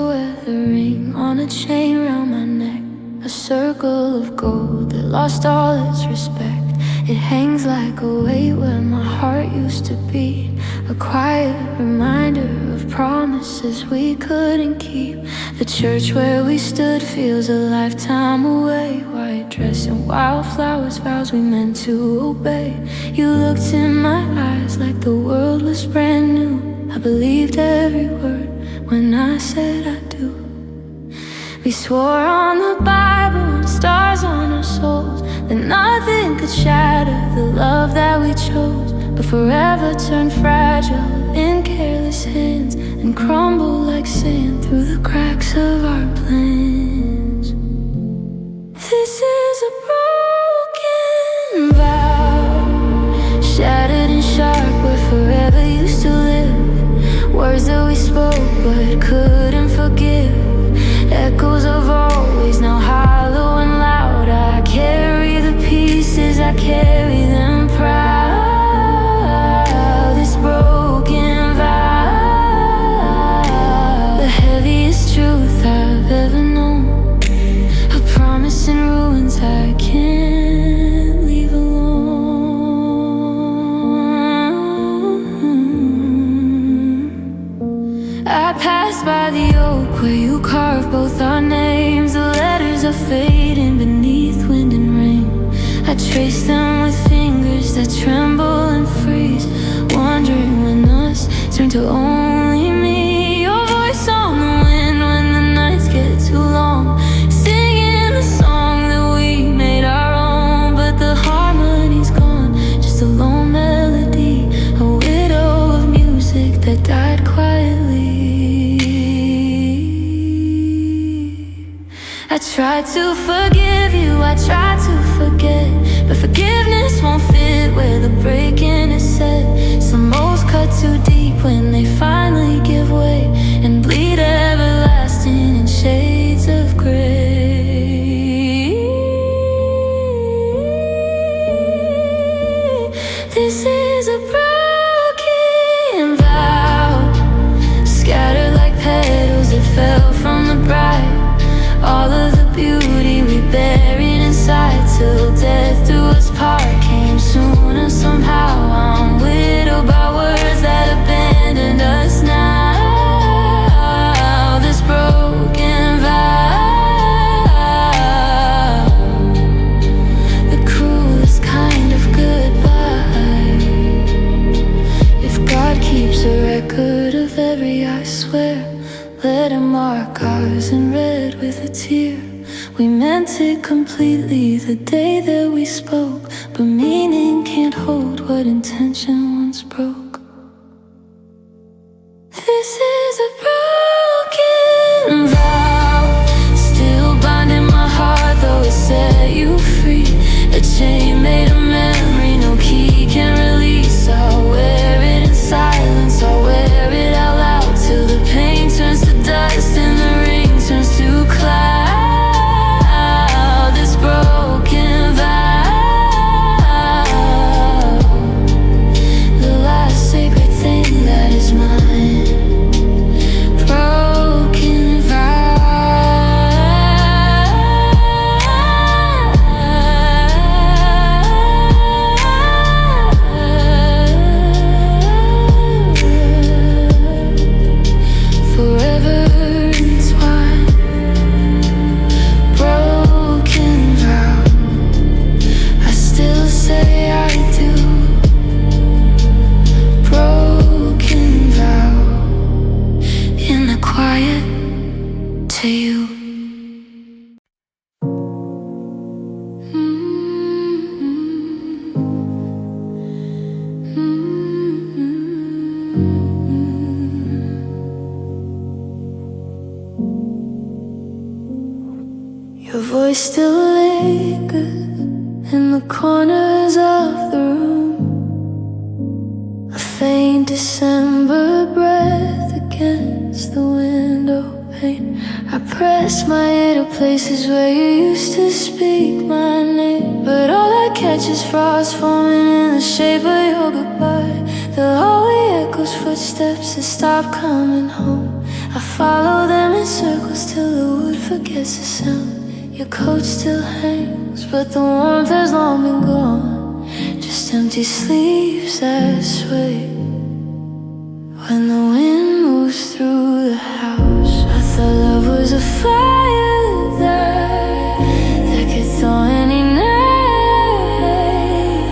wear the ring on a chain round my neck, a circle of gold that lost all its respect. It hangs like a weight where my heart used to beat, a quiet reminder of promises we couldn't keep. The church where we stood feels a lifetime away. White dress and wildflowers, vows we meant to obey. You looked in my eyes like the world was brand new. I believed every word when I said I do. We swore on the Bible and stars on our souls that nothing could shatter the love that we chose, but forever turned fragile in careless hands and crumble like sand through the cracks of our plans. This is a broken vow, shattered and sharp where forever used to live. Words that we spoke but couldn't forgive, echoes of always now hollow and loud. I carry the pieces, I carry them proud. This broken vow, the heaviest truth I've ever known, a promise in ruins I can't leave alone. I passed by the oak where you carved both our names. The letters are fading beneath wind and rain. I trace them with fingers that tremble and freeze, wondering when us turn to only me. Your voice on the wind when the nights get too long, singing the song that we made our own. But the harmony's gone, just a lone melody, a widow of music that died quietly. I tried to forgive you, I tried to forget, but forgiveness won't fit where the breaking is set. Some moles cut too deep when they finally give way and bleed everlasting in shades of gray. This is a broken vow, scattered like petals that fell from the bride. All of the beauty we buried inside till death do us part came sooner somehow. I'm widowed by words that abandoned us now. This broken vow, the cruelest kind of goodbye. If God keeps a record of every I swear, let him mark ours in red with a tear. We meant it completely the day that we spoke, but meaning can't hold what intention once broke. This is a broken vow, still binding my heart though it set you free. A chain made of memory, no key can release. I'll wear it in silence, I'll wear it out loud till the pain turns to dust and the ring turns to cloud. This broken vow, the last sacred thing that is mine. Broken vow. Forever entwined. Broken vow, I still say I do. Broken vow, in the quiet to you. Your voice still lingers in the corners of the room, a faint December breath against the window pane. I press my ear to places where you used to speak my name, but all I catch is frost forming in the shape of your goodbye. The hallway echoes footsteps that stop coming home. I follow them in circles till the wood forgets the sound. Your coat still hangs, but the warmth has long been gone. Just empty sleeves that sway when the wind moves through the house. I thought love was a fire that could thaw any night,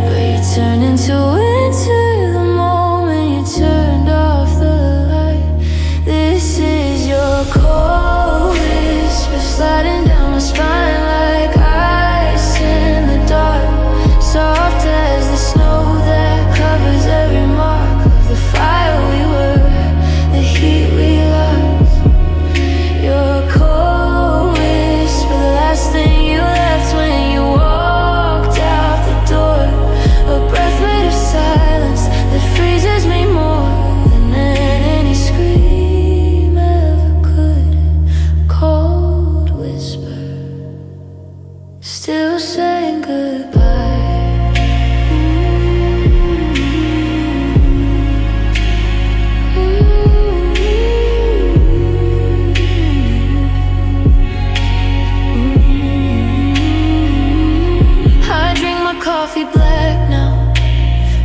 but you turned into winter the moment you turned off the light. This is your cold whisper sliding down my spine like ice in the dark, soft as the snow that covers every mark of the fire we were, the heat we lost. Your cold whisper, the last thing you left when you walked out the door, a breath made of silence that freezes me more than any scream ever could. Cold whisper, still saying goodbye. I drink my coffee black now,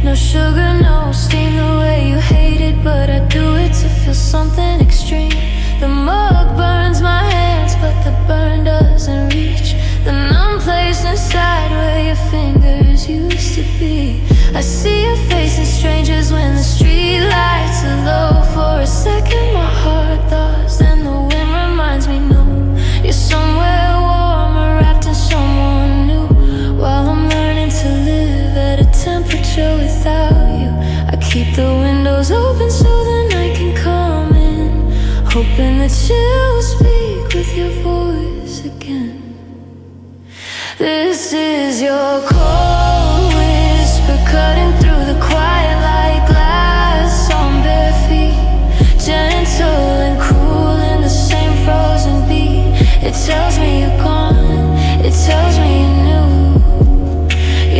no sugar, no steam, the way you hate it, but I do it to feel something extreme. The mug burns my hands, but the burn doesn't reach the numb place inside where your fingers used to be. I see your face in strangers when the street lights are low. For a second my heart thaws, then the wind reminds me no, you're somewhere warmer, wrapped in someone new, while I'm learning to live at a temperature without you. I keep the windows open so the night can come in, hoping that you'll speak with your voice again. This is your cold whisper cutting through the quiet like glass on bare feet, gentle and cruel in the same frozen beat. It tells me you're gone, it tells me you knew.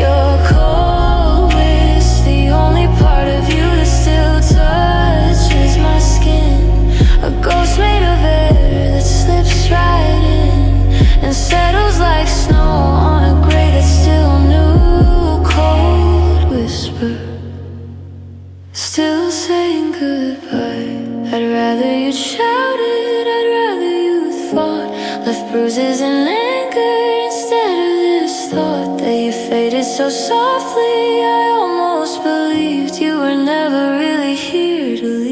Your cold whisper, the only part of you that still touches my skin, a ghost made of air that slips right in and settles like snow on a gray that's still new. Cold whisper, still saying goodbye. I'd rather you'd shouted, I'd rather you'd fought, left bruises and anger instead of this thought that you faded so softly. I almost believed you were never really here to leave.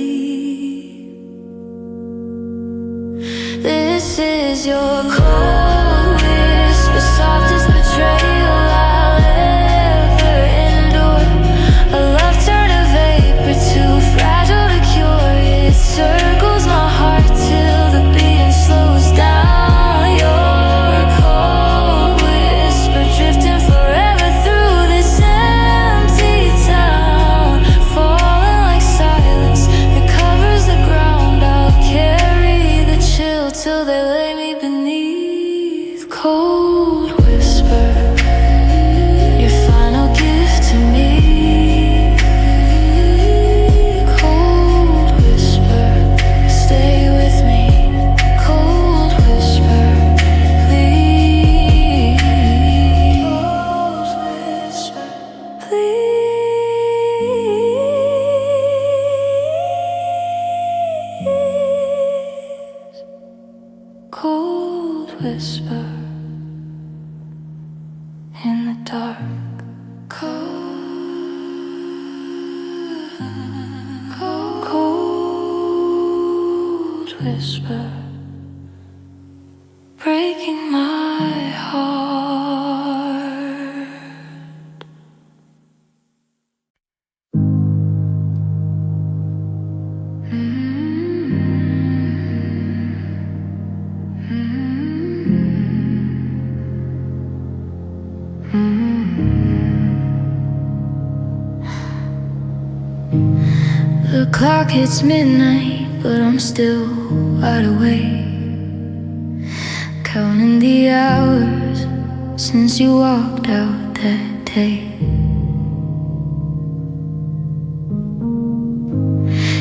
This is your cold whisper, softest betrayal I'll ever endure. A love turned to vapor, too fragile to cure. It circles my heart till the beating slows down. Your cold whisper, drifting forever through this empty town, falling like silence that covers the ground. I'll carry the chill till they lay me beneath. Cold whisper, your final gift to me. Cold whisper, stay with me. Cold whisper, please. Cold whisper, please. Cold whisper in the dark. Cold whisper, breaking my heart. The clock hits midnight, but I'm still wide awake, counting the hours since you walked out that day.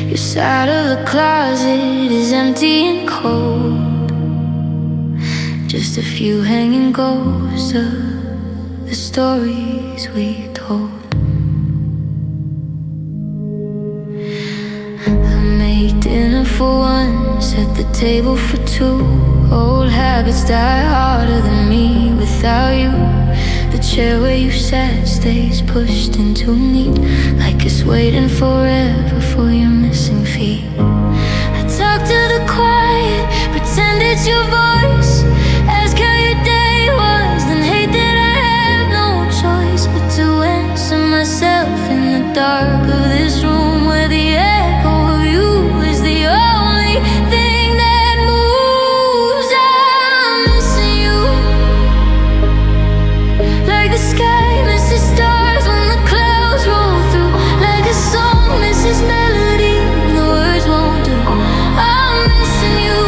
Your side of the closet is empty and cold. just a few hanging ghosts of the stories we told. I made dinner for one, set the table for two. Old habits die harder than me without you. The chair where you sat stays pushed in too neat, like it's waiting forever for your missing feet. I talk to the quiet, pretend it's your voice, ask how your day was, then hate that I have no choice but to answer myself in the dark of this room where the echo of you is the only thing that moves. I'm missing you, like the sky misses stars when the clouds roll through, like a song misses melody when the words won't do. I'm missing you,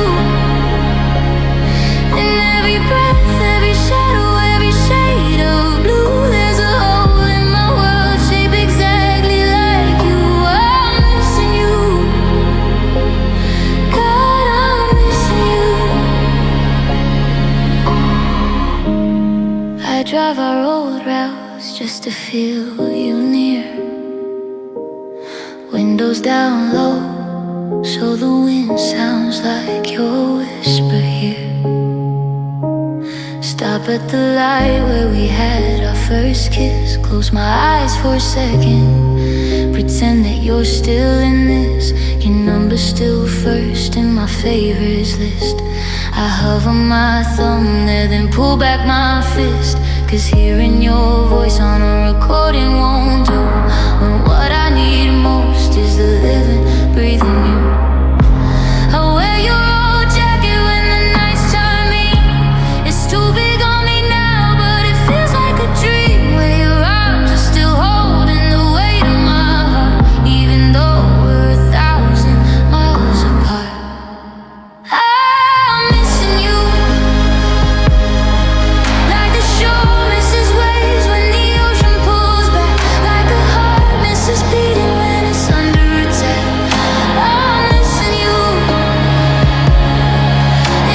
in every breath, every shadow, every shade of blue. There's a hole in my world shaped exactly like you. I'm missing you, God, I'm missing you. I drive our old routes just to feel you near. Windows down low, so the wind sounds like your whisper here. Stop at the light where we had our first kiss. Close my eyes for a second, pretend that you're still in this. Your number's still first in my favorites list. I hover my thumb there, then pull back my fist, 'cause hearing your voice on a recording won't do, when what I need most is the living, breathing you. I wear your old jacket when the nights turn me. It's too big on me now, but it feels like a dream, where your arms are still holding the weight of my heart, even though we're 1,000 miles apart. I'm missing you, like the shore misses waves when the ocean pulls back, like a heart misses beating when it's under attack. I'm missing you,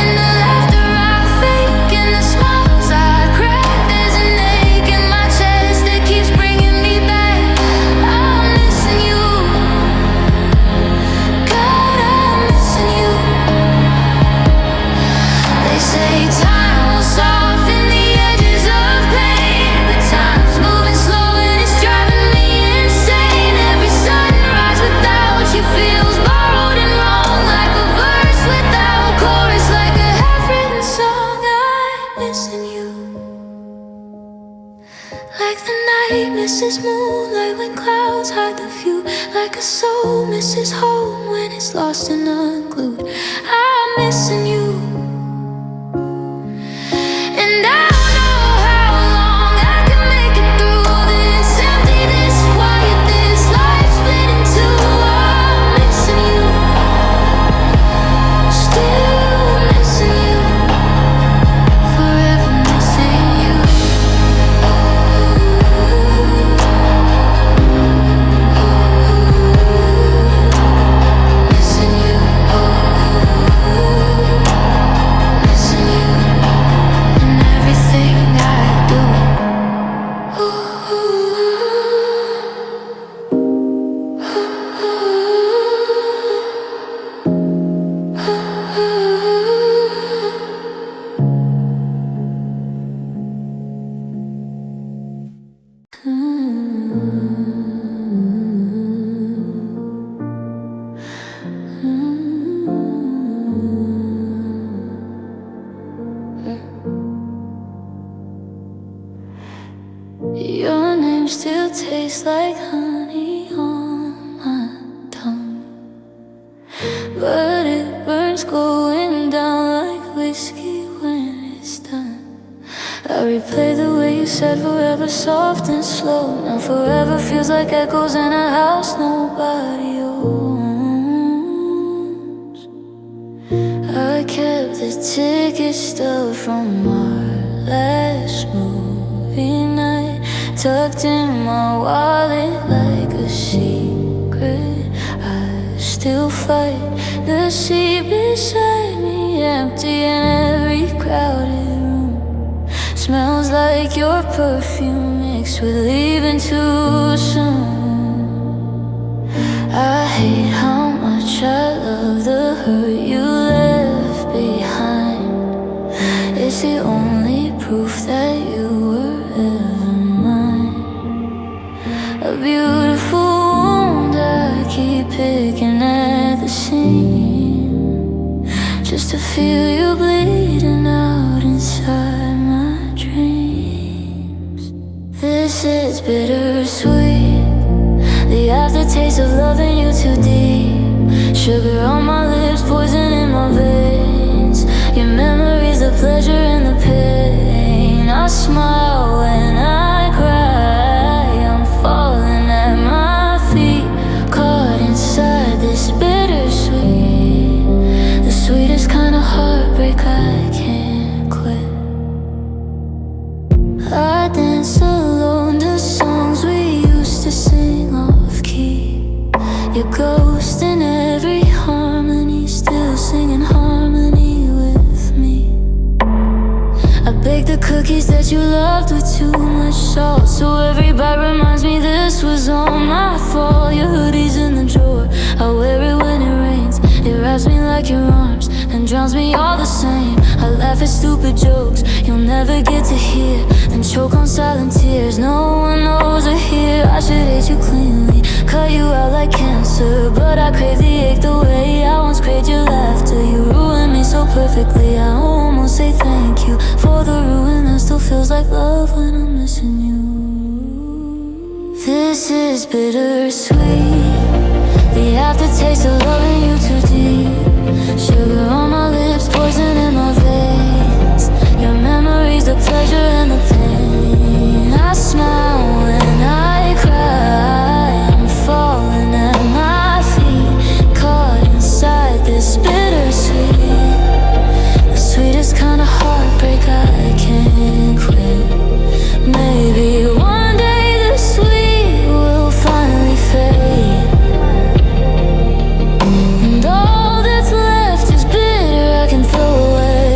in the laughter I fake, in the smiles I crack. There's an ache in my chest that keeps bringing me back. I'm missing you, God, I'm missing you. They say time will soften the edges of pain, but time's moving slow and it's driving me insane. Every sunrise without you feels borrowed and wrong, like a verse without chorus, like a half-written song. I'm missing you, like the night misses moonlight when clouds hide the view, like a soul misses home when it's lost and unglued. I'm missing you, and I don't know how long I can make it through this empty, this quiet, this life split in two. I'm missing you, still missing you, forever missing you. Missing you, missing you, in everything I do. Your name still tastes like honey on my tongue, but it burns going down like whiskey when it's done. I replay the way you said forever, soft and slow. Now forever feels like echoes in a house nobody owns. I kept the ticket stub from our last movie night, tucked in my wallet like a secret. I still fight the seat beside me, empty in every crowded smells like your perfume mixed with leaving too soon. I hate how much I love the hurt you left behind. It's the only proof that you were ever mine. A beautiful wound, I keep picking at the seam, just to feel you bleeding out inside my dreams. This is bittersweet, the aftertaste of loving you too deep. Sugar on my lips, poison in my veins. Your memories, the pleasure and the pain. I smile when I cry. I'm falling at my feet, caught inside this bittersweet, the sweetest kind of heartbreak I can't quit. I dance alone to songs we used to sing off key. Your ghost in every harmony, still singing harmony with me. I baked the cookies that you loved with too much salt, so every bite reminds me this was all my fault. Your hoodie's in the drawer, I wear it when it rains. It wraps me like your arms and drowns me all the same. I laugh at stupid jokes you'll never get to hear, then choke on silent tears no one knows or hear. I should hate you cleanly, cut you out like cancer, but I crave the ache the way I once craved your laughter. You ruined me so perfectly, I almost say thank you for the ruin that still feels like love when I'm missing you. This is bittersweet, the aftertaste of loving you too deep. Sugar on my lips, poison in my veins. Your memories, the pleasure and the pain. I smile when I cry. I'm falling at my feet, caught inside this bittersweet, the sweetest kind of heartbreak I can't quit. Maybe one day the sweet will finally fade, and all that's left is bitter I can throw away.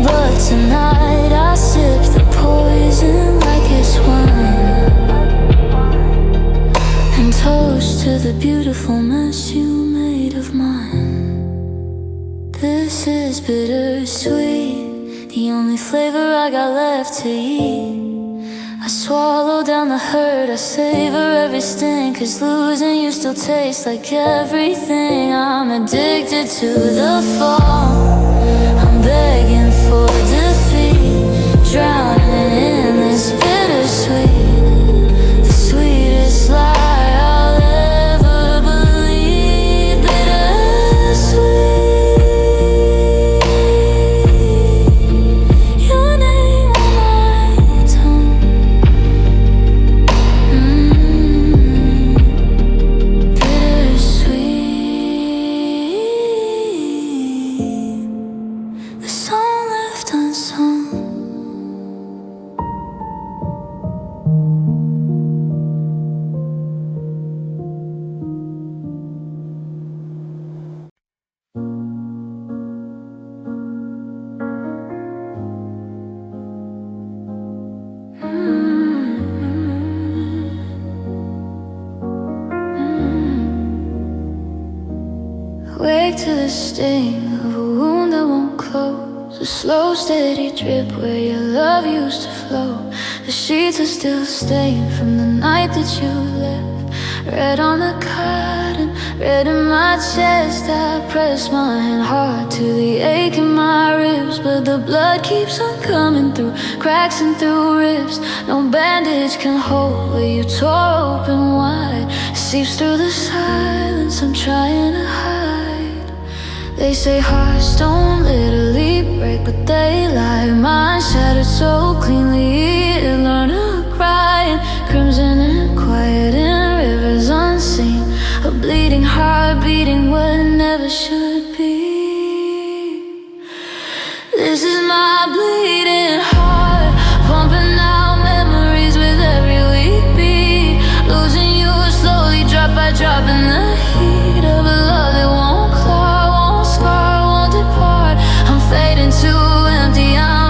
But tonight I sip the poison like it's wine, and toast to the beautiful mess you made of mine. This is bittersweet, the only flavor I got left to eat. I swallow down the hurt, I savor every sting, 'cause losing you still tastes like everything. I'm addicted to the fall, I'm begging for defeat, drowning in this bittersweet, the sweetest lie I'll ever believe. Bittersweet, your name on my tongue. Bittersweet, the song left unsung. Wake to the sting of a wound that won't close, a slow steady drip where your love used to flow. The sheets are still stained from the night that you left. Red on the cotton, red in my chest. I press my hand hard to the ache in my ribs, but the blood keeps on coming through cracks and through ribs. No bandage can hold where you tore open wide. Seeps through the silence I'm trying to hide. They say hearts don't literally break, but they lie. Mine shattered so cleanly, it learned to cry in crimson and quiet in rivers unseen. A bleeding heart beating what never should be. This is my bleeding heart, pumping out memories with every weak beat. Losing you slowly, drop by drop in the heat of a love that won't claw, won't scar, won't depart. I'm fading too empty, I'm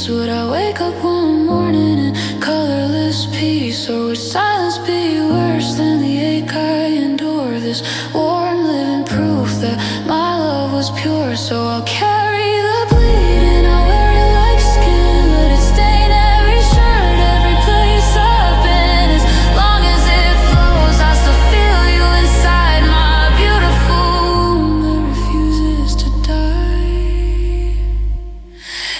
peace? Would I wake up one morning in colorless peace? Or would silence be worse than the ache I endure? This warm living proof that my love was pure. So I'll carry the bleeding, I'll wear it like skin. Let it stain every shirt, every place I've been. As long as it flows, I still feel you inside my beautiful womb that refuses to die.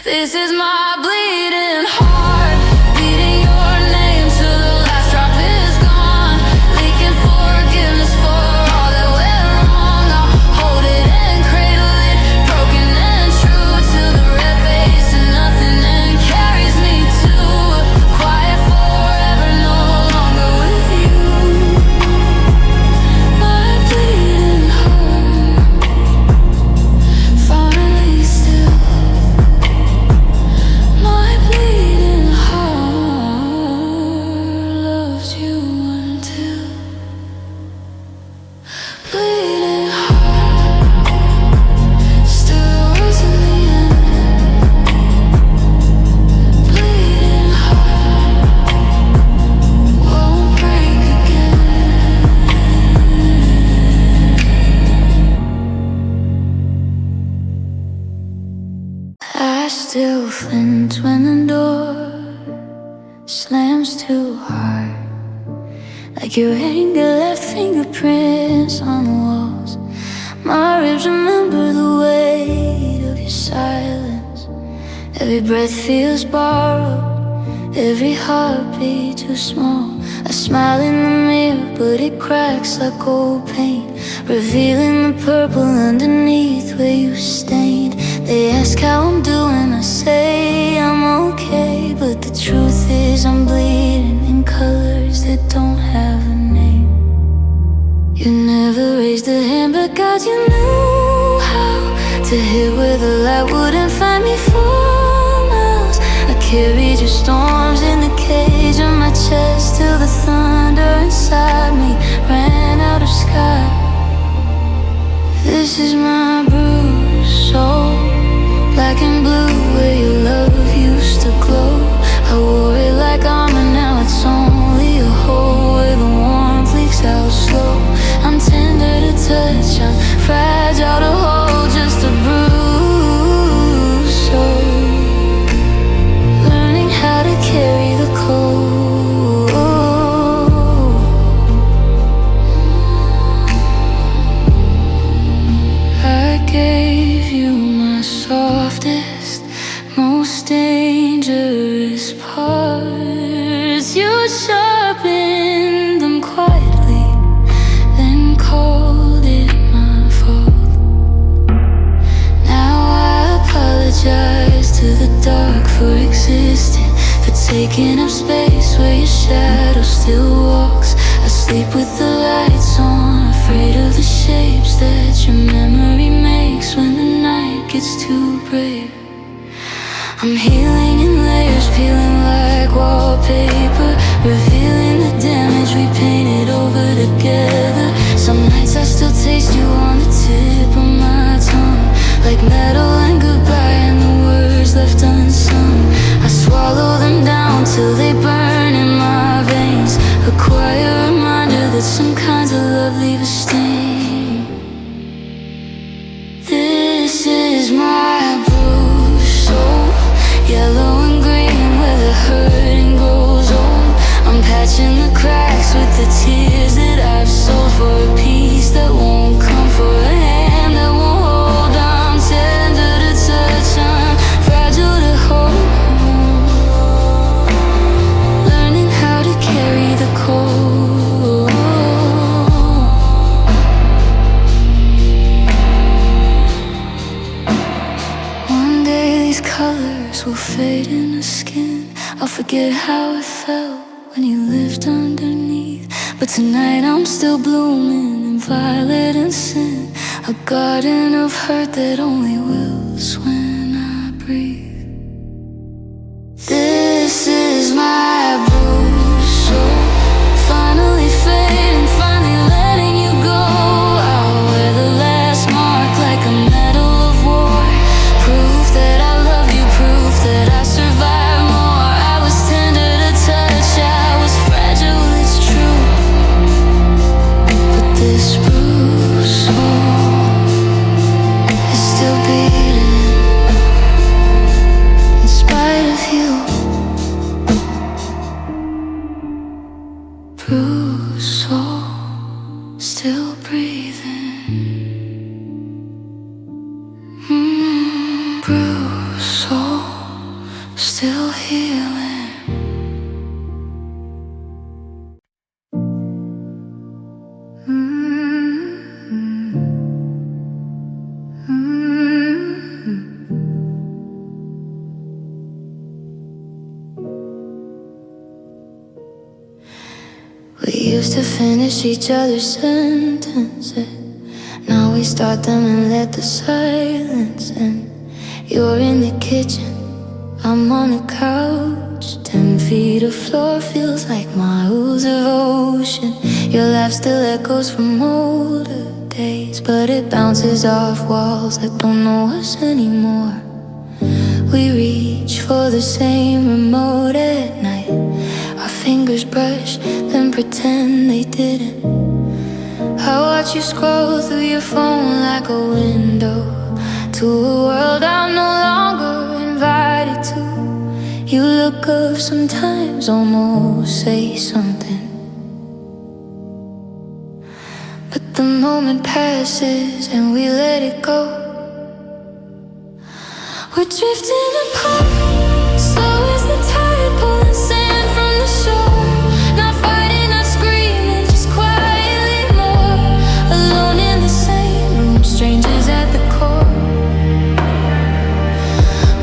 This is my bleeding heart, beating your name till the last drop is gone, leaking forgiveness for all that went wrong. I'll hold it and cradle it, broken and true, till the red face and nothing and carries me to a quiet forever, no longer with you. My bleeding heart, finally still. My bleeding heart loves you until bleeding heart still yours in the end. Bleeding heart won't break again. I still flinch when the door slams too hard, like your anger left fingerprints on the walls. My ribs remember the weight of your silence. Every breath feels borrowed, every heartbeat too small. I smile in the mirror, but it cracks like old paint, revealing the purple underneath where you stained. They ask how I'm doing, I say I'm okay, but the truth is I'm bleeding in colors that don't have a name. You never raised a hand, but God, you knew how to hit where the light wouldn't find me for miles. I carried your storms in the cage of my chest till the thunder inside me ran out of sky. This is my bruised soul, black and blue where your love used to glow. I wore it like armor, now it's only a hole where the warmth leaks out slow. I'm tender to touch, I'm fragile to hold, just a bruised soul, learning how to carry the cold. I gave you my softest, most dangerous parts. You sharpened them quietly, then called it my fault. Now I apologize to the dark for existing, for taking up space where your shadow still walks. I sleep with the lights on, afraid of the shapes that your memory makes when the night gets too brave. I'm healing in layers, peeling like wallpaper, revealing the damage we painted over together. Some nights I still taste you on the tip of my tongue, like metal and goodbye and the words left unsung. I swallow them down till they burn in my veins, a quiet reminder that some kinds of love leave a stain. This is my bruised soul, yellow and green where the hurting grows old. I'm patching the cracks with the tears that I've sold for a piece that won't come, for a hand that won't hold. I'm tender to touch, I'm fragile to hold, learning how to carry the cold. One day these colors will fade in the skin. I'll forget how it felt when you lived underneath, but tonight I'm still blooming in violet and sin, a garden of hurt that only wills when I breathe. This is my bruised soul, finally fading, finally letting you go. I'll wear the last mark like a medal of war, proof that I love you, proof that I survived. used to finish each other's sentences. Now we start them and let the silence in. You're in the kitchen, I'm on the couch. 10 feet of floor feels like miles of ocean. Your laugh still echoes from older days, but it bounces off walls that don't know us anymore. We reach for the same remote at night. Our fingers brush, then pretend they didn't. I watch you scroll through your phone like a window to a world I'm no longer invited to. You look up sometimes, almost say something, but the moment passes and we let it go. We're drifting apart, slow as the tide pulling sand from the shore. Not fighting, not screaming, just quietly more. Alone in the same room, strangers at the core.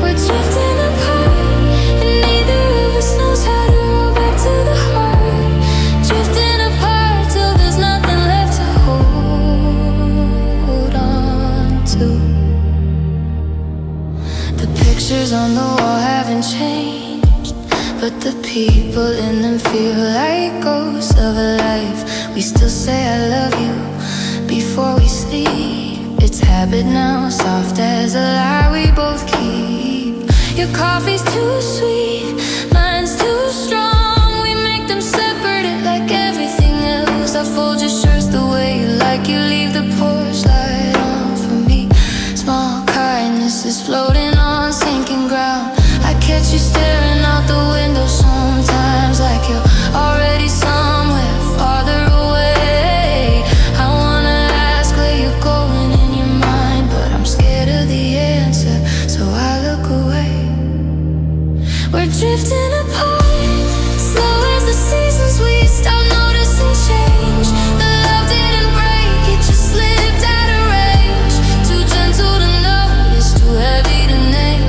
We're drifting apart, and neither of us knows how to roll back to the heart. Drifting apart till there's nothing left to hold on to. The pictures on the wall haven't changed, but the people in them feel like ghosts of a life. We still say I love you before we sleep. It's habit now, soft as a lie we both keep. Your coffee's too sweet, mine's too strong. We make them separate like everything else. I fold your shirts the way you like. You leave the porch light on for me. Small kindness is floating on sinking ground. I catch you staring out the window sometimes, like you're already somewhere farther away. I wanna ask where you're going in your mind, but I'm scared of the answer, so I look away. We're drifting apart, slow as the seasons. We stop noticing change. The love didn't break, it just slipped out of range. Too gentle to notice, too heavy to name.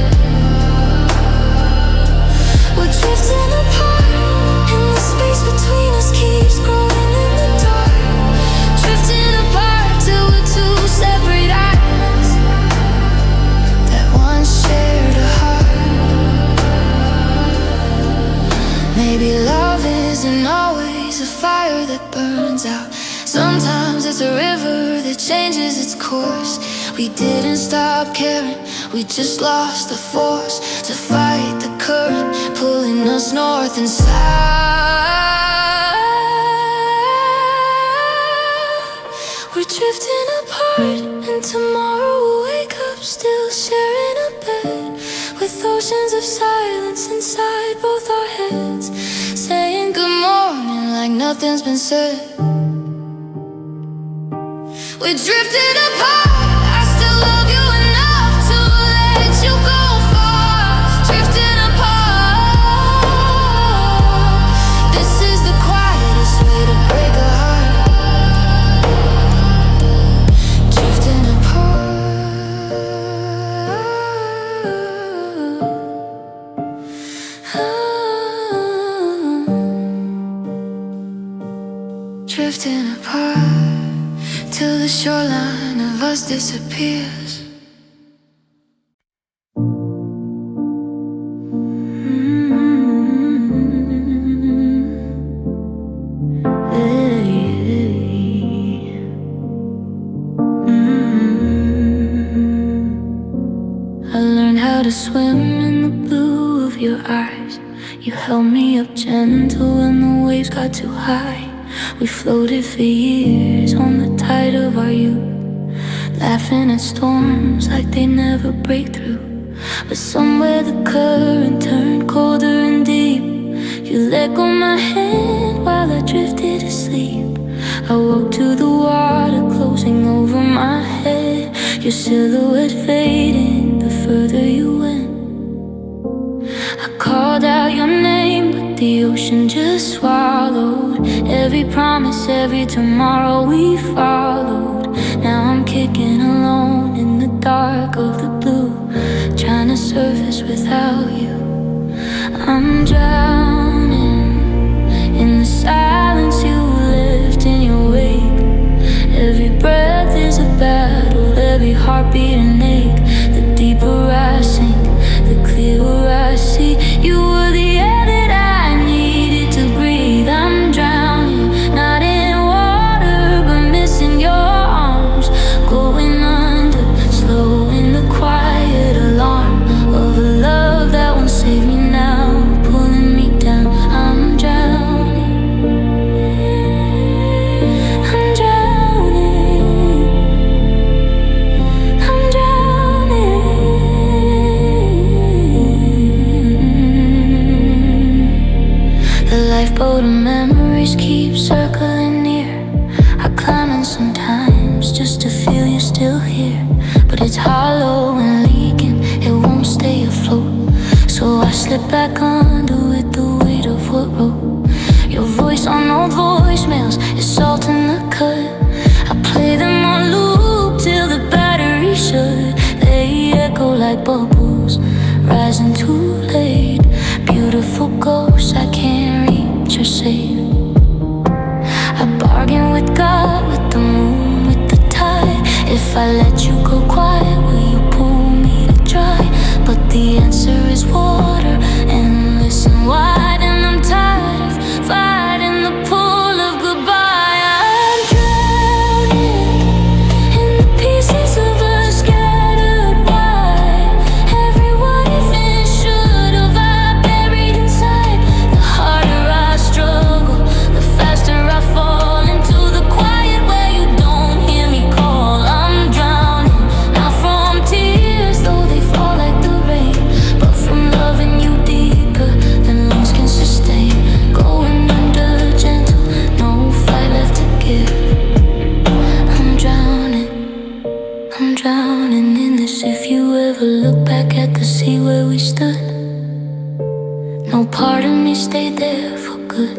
We're drifting apart, and the space between us keeps growing in the dark. Drifting apart till we're two separate islands that once shared a heart. Maybe love isn't always a fire that burns out. Sometimes it's a river that changes its course. We didn't stop caring, we just lost the force to fight the current, pulling us north and south. We're drifting apart, and tomorrow we'll wake up still sharing a bed, with oceans of silence inside both our heads, saying good morning like nothing's been said. We're drifting apart, I still love you enough to let you go far. Drifting apart, this is the quietest way to break a heart. Drifting apart, drifting apart till the shoreline of us disappears. I learned how to swim in the blue of your eyes. You held me up gentle when the waves got too high. We floated for years on the tide of our youth, laughing at storms like they never break through. But somewhere the current turned colder and deep. You let go my hand while I drifted asleep. I woke to the water closing over my head, your silhouette fading the further you went. I called out your name, but the ocean just swallowed every promise, every tomorrow we followed. Now I'm kicking alone in the dark of the blue, trying to surface without you. I'm drowning in the silence you live memories keep circling near. I climb in sometimes just to feel you're still here. But it's hollow and leaking, it won't stay afloat. So I slip back under with the weight of what wrote. Your voice on old voicemails is salt in the cut. I play them on loop till the battery shut. They echo like bubbles rising too late. Beautiful ghosts I can't reach or save. I bargain with God, with the moon, with the tide. If I let you go quiet, will you pull me to dry? But the answer is water, endless and wide. And I'm tired of fighting the pull of goodbye. I'm drowning in the pieces of us scattered wide. Everyone even should have I buried inside. The harder I struggle, the faster I fall into the quiet where you don't hear me call. I'm drowning, not from tears, though they fall like the rain, but from loving you deeper than lungs can sustain. Going under gentle, no fight left to give. I'm drowning in this. If you ever look back at the sea where we stood, no part of me stayed there for good.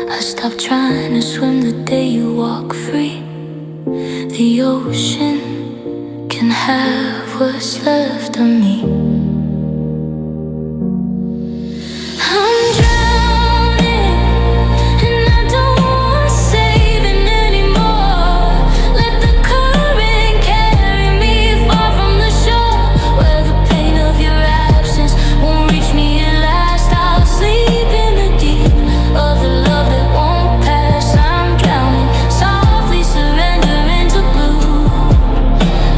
I stopped trying to swim the day you walk free. The ocean can have what's left of me. I'm drowning, and I don't want saving anymore. Let the current carry me far from the shore, where the pain of your absence won't reach me at last. I'll sleep in the deep of the love that won't pass. I'm drowning, softly surrender into blue.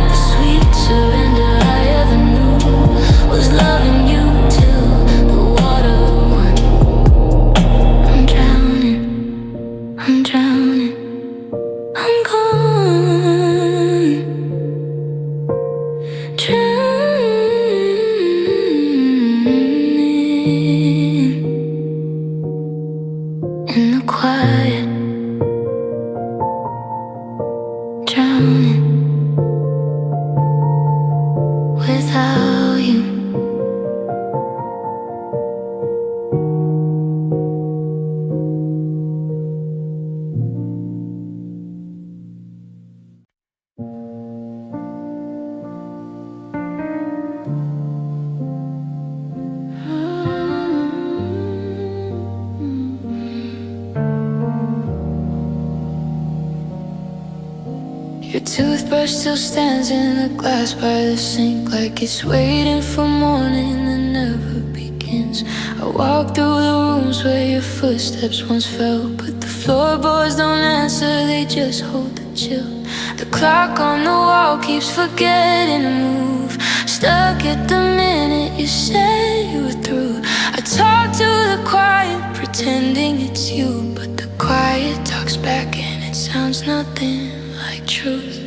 The sweet surrender I ever knew was loving you till the water won. I'm drowning, I'm drowning, I'm gone. Drowning in the quiet, drowning without you. Your toothbrush still stands in the glass by the sink, like it's waiting for morning that never begins. I walk through the rooms where your footsteps once fell, but the floorboards don't answer, they just hold the chill. The clock on the wall keeps forgetting to move, stuck at the minute you said you were through. I talk to the quiet, pretending it's you, but the quiet talks back and it sounds nothing like truth.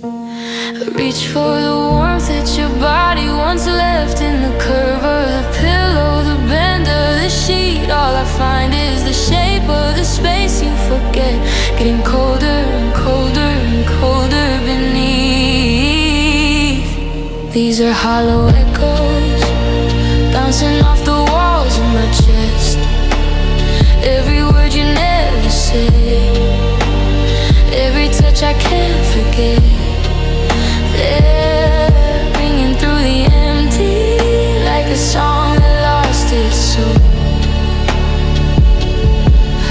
I reach for the warmth that your body once left in the curve of the pillow, the bend of the sheet. All I find is the shape of the space you forget, getting colder and colder and colder beneath. These are hollow echoes bouncing off the walls of my chest. Every word you never said, every touch I can't forget. They're ringing through the empty, like a song that lost its soul.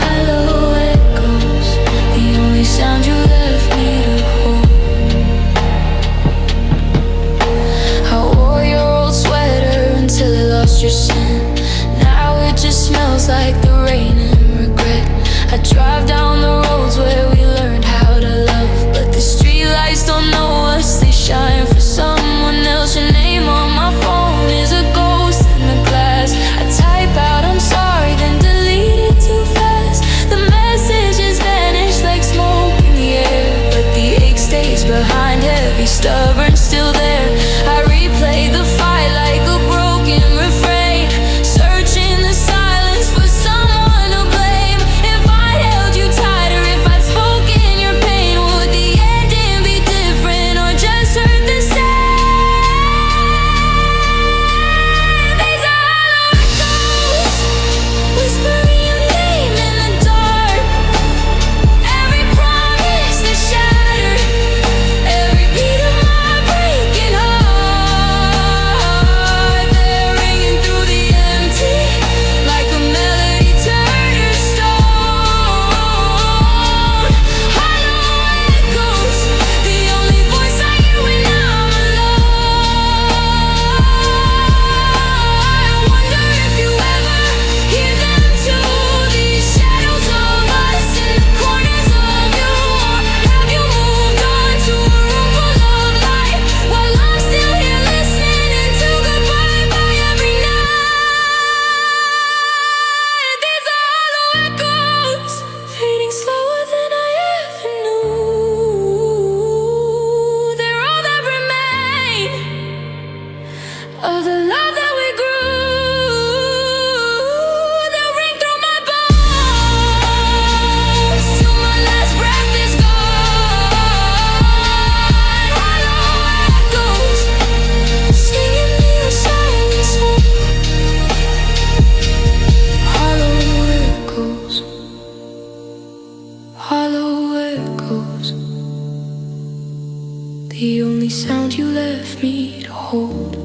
Hollow echoes, the only sound you left me to hold. I wore your old sweater until it lost your scent. Now it just smells like the rain and regret. I drive down the roads where we learned how to love, but the streetlights sound you left me to hold.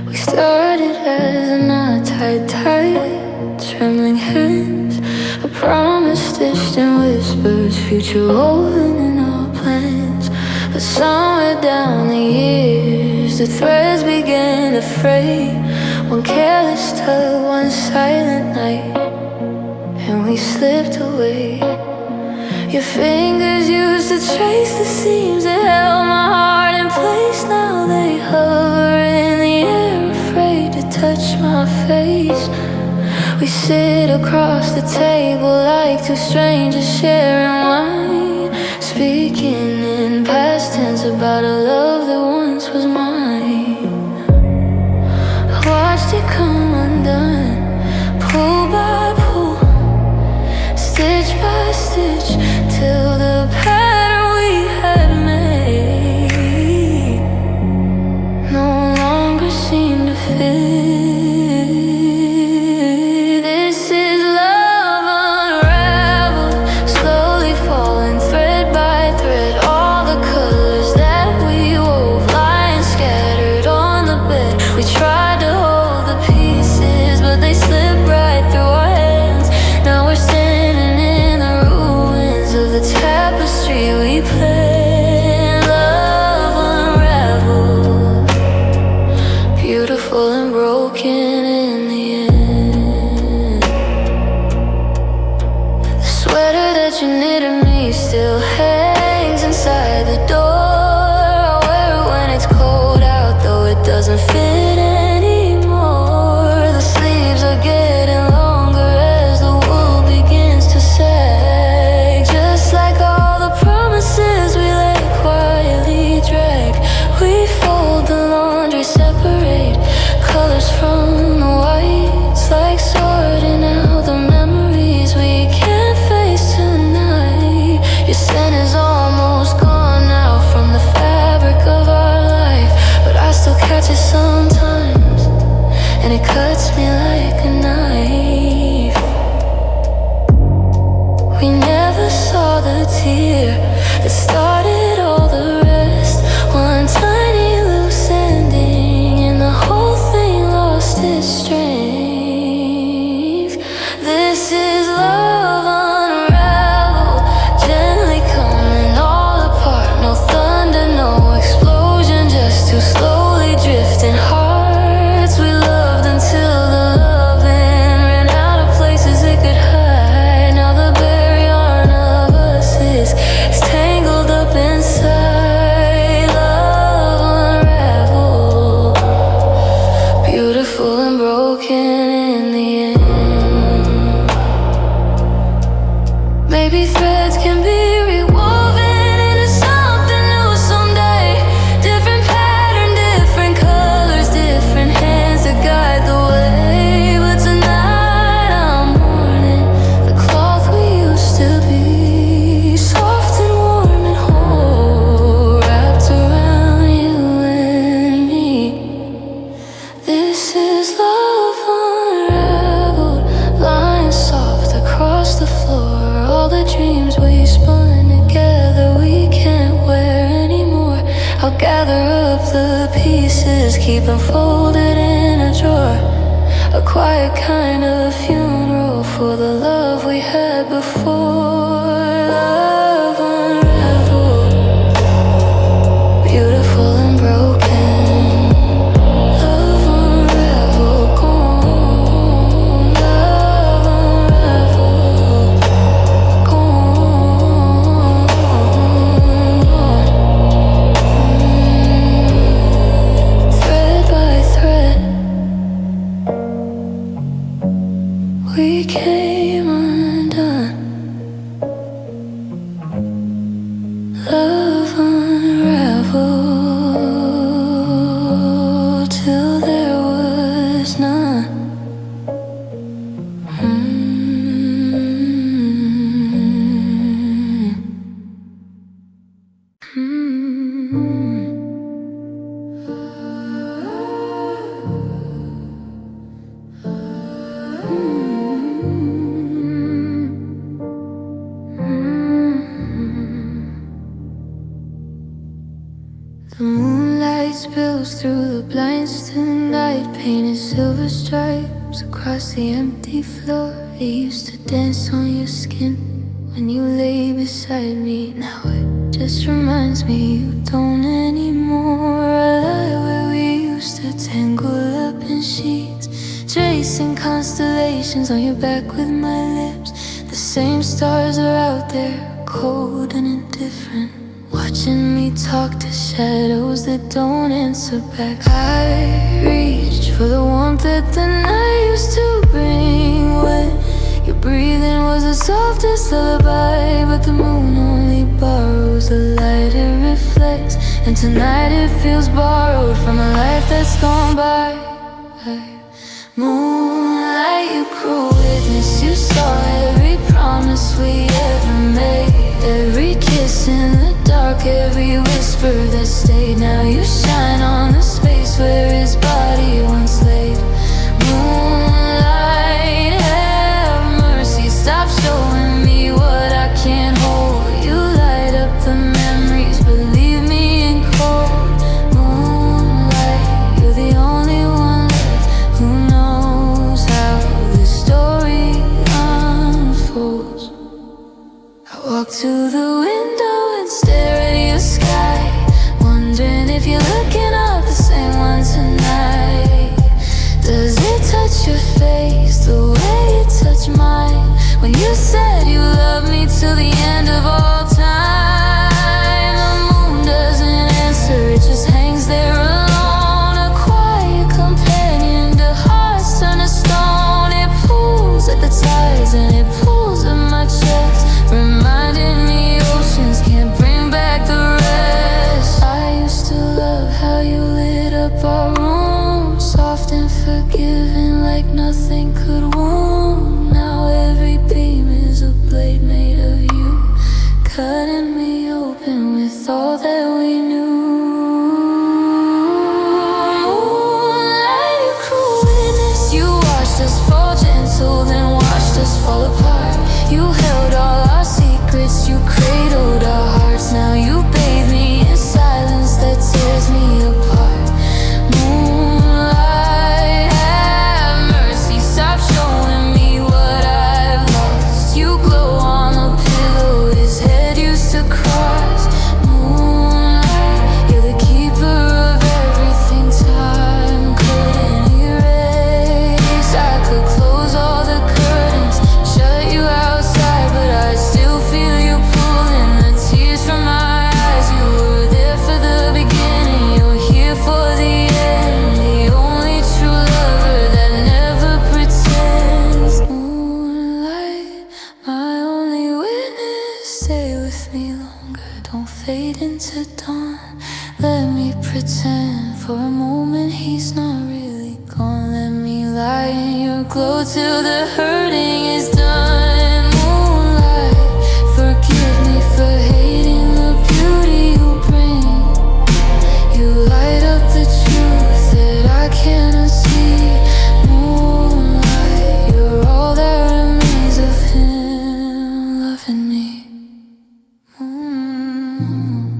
We started as a knot tight, trembling hands, a promise stitched in whispers, future woven in our plans. But somewhere down the years, the threads began to fray. One careless tug, one silent night, and we slipped away. Your fingers used to trace the seams that held my heart in place. Now they hover in the air, afraid to touch my face. We sit across the table like two strangers sharing wine, speaking in past tense about a love that once was mine. I watched it come undone, pull by pull, stitch by stitch, till the pattern we had made no longer seemed to fit. This is love unraveled, slowly falling thread by thread. All the colors that we wove lying scattered on the bed. We tried to hold the pieces, but they slipped right through our hands. Now we're standing in the ruins of the tapestry we planned. Love unraveled, beautiful and broken in the end. The sweater that you knitted me still hangs inside the door. I'll wear it when it's cold out, though it doesn't fit anymore. The sleeves are getting longer as the wool begins to sag. Just like all the promises we let quietly drag. We fold the laundry, separate colors from the whites, like sorting out the memories we can't face tonight. Your scent is almost gone now from the fabric of our life, but I still catch it sometimes, and it cuts me like a knife. We never saw the tear that started all the rest. One tiny loose ending, and the whole thing lost its strength. This is love unraveled, gently coming all apart. No thunder, no explosion, just two slowly drifting hearts. We loved until the loving ran out of places it could hide. Now the bare yarn of us is tangled up inside. Love unraveled, beautiful and broken in the end. Maybe threads can be rewoven into something new someday. Different pattern, different colors, different hands that guide the way. But tonight I'm mourning the cloth we used to be, soft and warm and whole, wrapped around you and me. This is love unraveled, lying soft across the floor. All the dreams we spun together we can't wear anymore. I'll gather up the pieces, keep them folded in a drawer. A quiet kind of funeral for the love we had before. Love unraveled, beautiful and broken. Love unraveled, gone. Love unraveled, gone. Thread by thread, spills through the blinds tonight, painted silver stripes across the empty floor. It used to dance on your skin when you lay beside me. Now it just reminds me you don't anymore. A lie where we used to tangle up in sheets, tracing constellations on your back with my lips. The same stars are out there, cold and indifferent, watching me talk to shadows that don't answer back. I reached for the warmth that the night used to bring, when your breathing was the softest lullaby. But the moon only borrows the light it reflects, and tonight it feels borrowed from a life that's gone by. Moonlight, you cruel witness, you saw every promise we ever made, every kiss in the dark, every whisper that stayed. Now you shine on the space where his body once laid. Moonlight, have mercy, stop showing me what I can't hold. You light up the memories but leave me in cold. Moonlight, you're the only one left who knows how this story unfolds. I walk to the window and stare at your sky, wondering if you're looking up the same one tonight. Does it touch your face the way it touched mine when you said you loved me till the end of all time? The moon doesn't answer, it just hangs there alone, a quiet companion to hearts turned to stone. It pulls at the tides and it pulls at my chest, reminding me oceans can't bring back the rest. I used to love how you lit up our room, soft and forgiving like nothing could wound. Now every beam is a blade made of you, cutting me open with all that we knew. Moonlight, you cruel witness, you watched us fall gentle, then watched us fall apart. You held all our secrets, you cradled our hearts. Now you bathe me in silence that tears me apart. Moonlight, have mercy, stop showing me what I've lost. You glow on the pillow his head used to cross. Moonlight, you're the keeper of everything time couldn't erase. I could close all the curtains, shut you outside, but I still feel you pulling the tears from my eyes. You were there for the beginning, you're here for the end, the only true lover that never pretends. Moonlight, my only witness, stay with me longer, don't fade into dawn. Let me pretend for a moment he's not really gone. Let me lie in your glow till the hurting is done. Moonlight, forgive me for hating the beauty you bring. You light up the truth that I cannot see. Moonlight, you're all that remains of him loving me. Moonlight,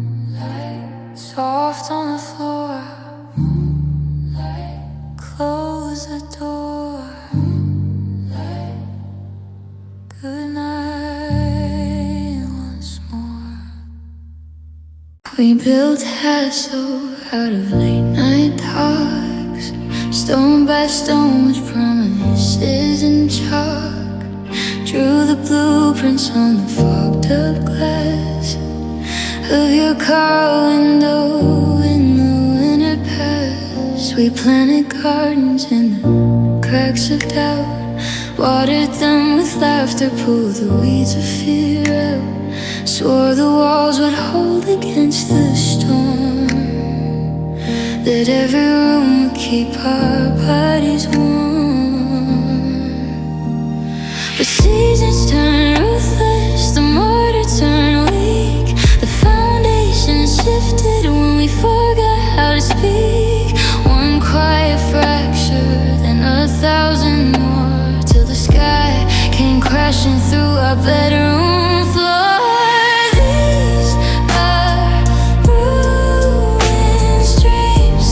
soft on the floor. Moonlight, close the door. Moonlight, good night once more. We built a castle out of late night talks, stone by stone with promises and chalk. Drew the blueprints on the fogged up glass of your car window in the winter past. We planted gardens in the cracks of doubt, watered them with laughter, pulled the weeds of fear out. Swore the walls would hold against the storm, that every room would keep our bodies warm. But seasons turn ruthless, the mortar turned weak, the foundation shifted when we forgot how to speak. One quiet fracture, then 1,000 more, till the sky came crashing through our bedroom floor. These are ruins, dreams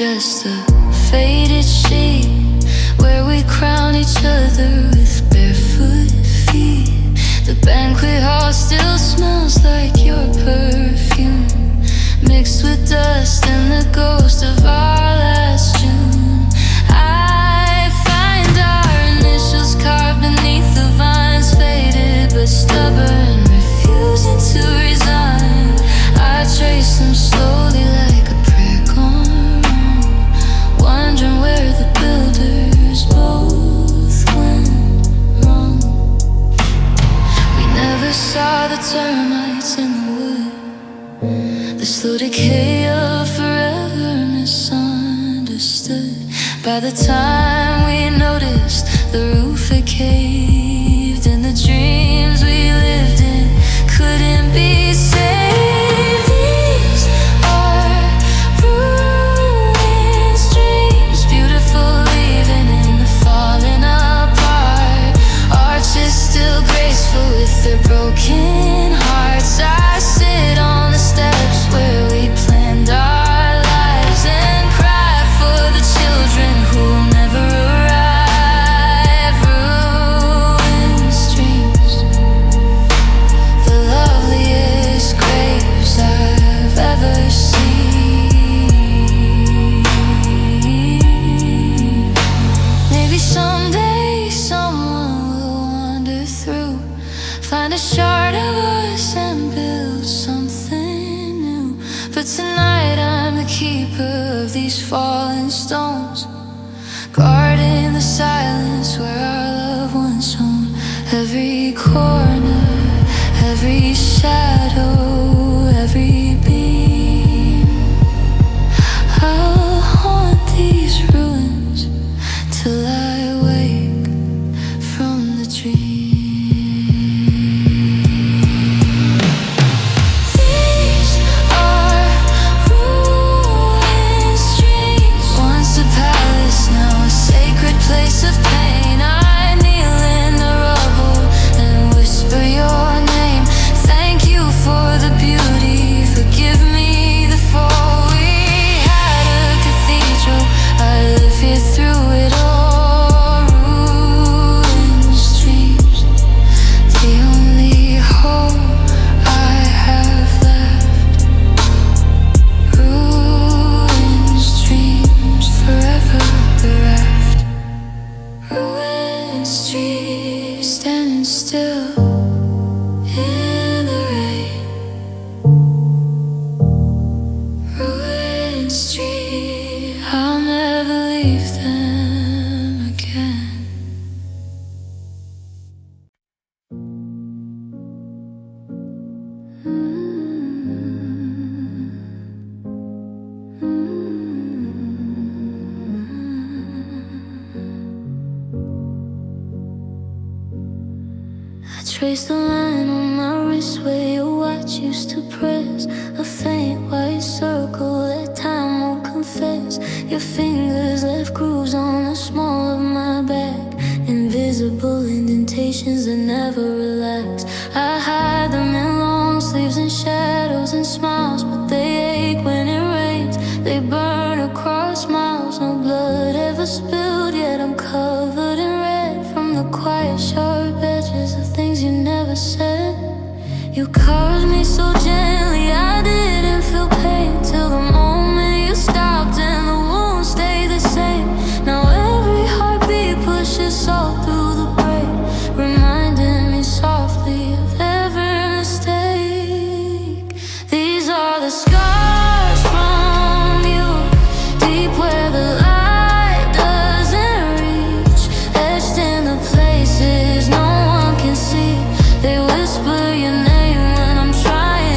just a faded sheet where we crown each other with barefoot feet. The banquet hall still smells like your perfume, mixed with dust and the ghost of our last June. I find our initials carved beneath the vines, faded but stubborn, refusing to resign. I trace them slowly like a prayer gone wrong, wondering where the builders both went wrong. We never saw the termites in the wood, the slow decay of forever misunderstood. By the time we noticed, the roof had caved, and the dreams we lived in couldn't be saved. These are ruined dreams, beautiful leaving in the falling apart. Arches still graceful with their broken hearts. I sit on the steps where we planned our lives and cry for the children who will never arrive. Ruined streams, the loveliest graves I've ever seen. Maybe someday someone will wander through, find a shard of us and build something new. But tonight I'm the keeper of these fallen stones, guarding the silence where our loved ones home. Every corner, every shadow, every beam, I'll haunt these ruins till I wake from the dream. These are ruined streets, once a palace, now a sacred place of pain. I kneel in the rubble and whisper your name. Thank you for the beauty, forgive me the fall. We had a cathedral, I live here through it all. Ruined streams, the only hope I have left. Ruined streams, forever bereft. Ruined streets, standing still in the rain. Ruined street, I'll never leave them again. I trace the line on my wrist where your watch used to press, a faint white circle that time won't confess. Your fingers left grooves on the small of my back, invisible indentations that never relax. I hide them in long sleeves and shadows and smiles, but they ache when it rains. They burn across miles. No blood ever spilled, yet I'm covered in red from the quiet sharp edges of things you never said. You carved me so gently, I didn't feel pain till the moment you stopped and the wound stayed the same. Now every heartbeat pushes salt through the break, reminding me softly of every mistake. These are the scars from you, deep where the light doesn't reach, etched in the places no one can see. They whisper your name when I'm trying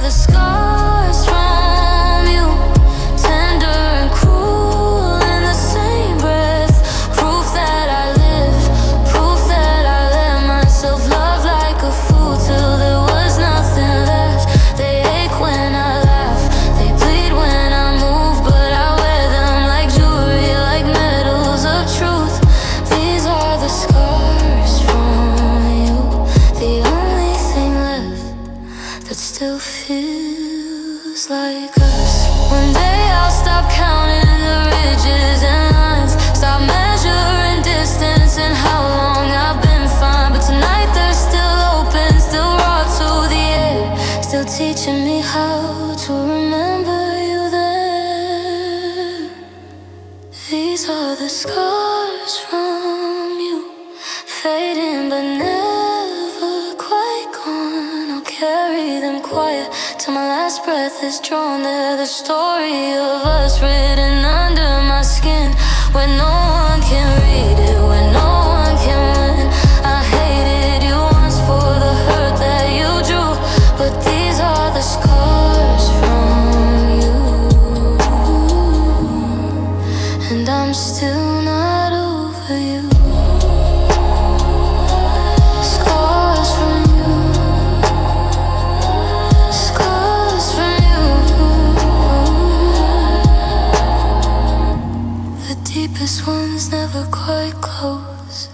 the scars from you, tender and cruel in the same breath. Proof that I live, proof that I let myself love like a fool till there was nothing left. They ache when I laugh, they bleed when I move, but I wear them like jewelry, like medals of truth. These are the scars from you, the only thing left that still feels like us. One day I'll stop counting the ridges and lines, stop measuring distance and how long I've been fine. But tonight they're still open, still raw to the air, still teaching me how to remember you there. These are the scars from you, fading but never quite gone. I'll carry them quiet till my last breath is drawn. They're the story of us written under my skin, where no one can read it, where no one can win. I hated you once for the hurt that you drew, but these are the scars from you, and I'm still not over you. Scars from you, scars from you. The deepest ones never quite close.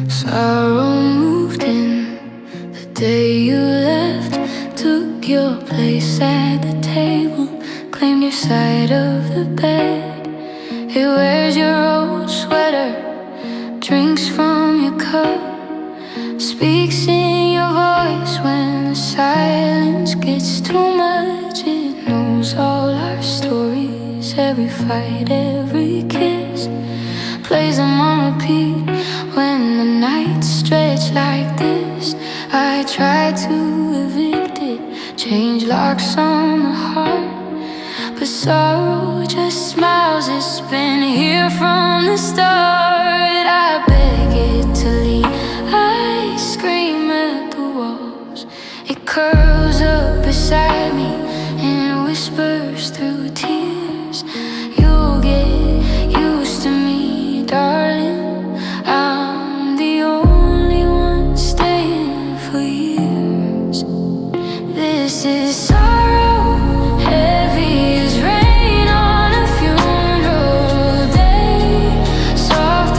Sorrow moved in the day you left, took your place at the table, claimed your side of the bed. It wears your old sweater, drinks from your cup, speaks in your voice when the silence gets too much. It knows all our stories, every fight, every kiss, plays them on repeat when the nights stretch like this. I try to evict it, change locks on the heart, but sorrow just smiles. It's been here from the start. I beg it to leave, I scream at the walls. It curls up beside me and whispers through tears. You'll get used to me, darling. I'm the only one staying for years. This is sorrow, heavy as rain on a funeral day, soft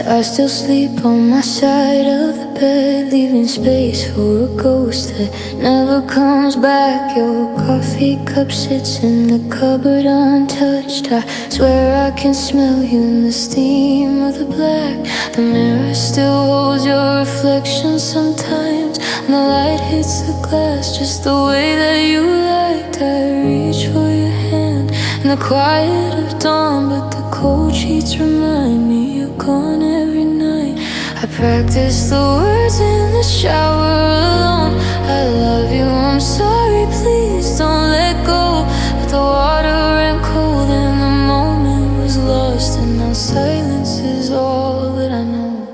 I still sleep on my side of the bed, leaving space for a ghost that never comes back. Your coffee cup sits in the cupboard untouched. I swear I can smell you in the steam of the black. The mirror still holds your reflection sometimes. The light hits the glass just the way that you liked. I reach for your hand in the quiet of dawn, but the cold sheets remind me you're gone every night. I practice the words in the shower alone. I love you, I'm sorry, please don't let go. But the water ran cold and the moment was lost, and now silence is all that I know.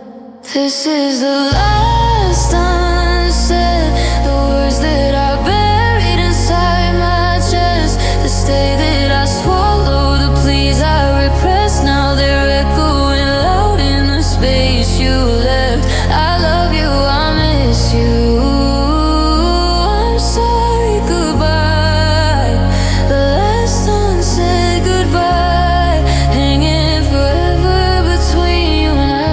This is the last unsaid, the words that I buried inside my chest, the stay that I swallowed, the pleas I repressed. Now they're echoing loud in the space you left. I love you, I miss you, I'm sorry, goodbye. The last unsaid goodbye, hanging forever between you and I.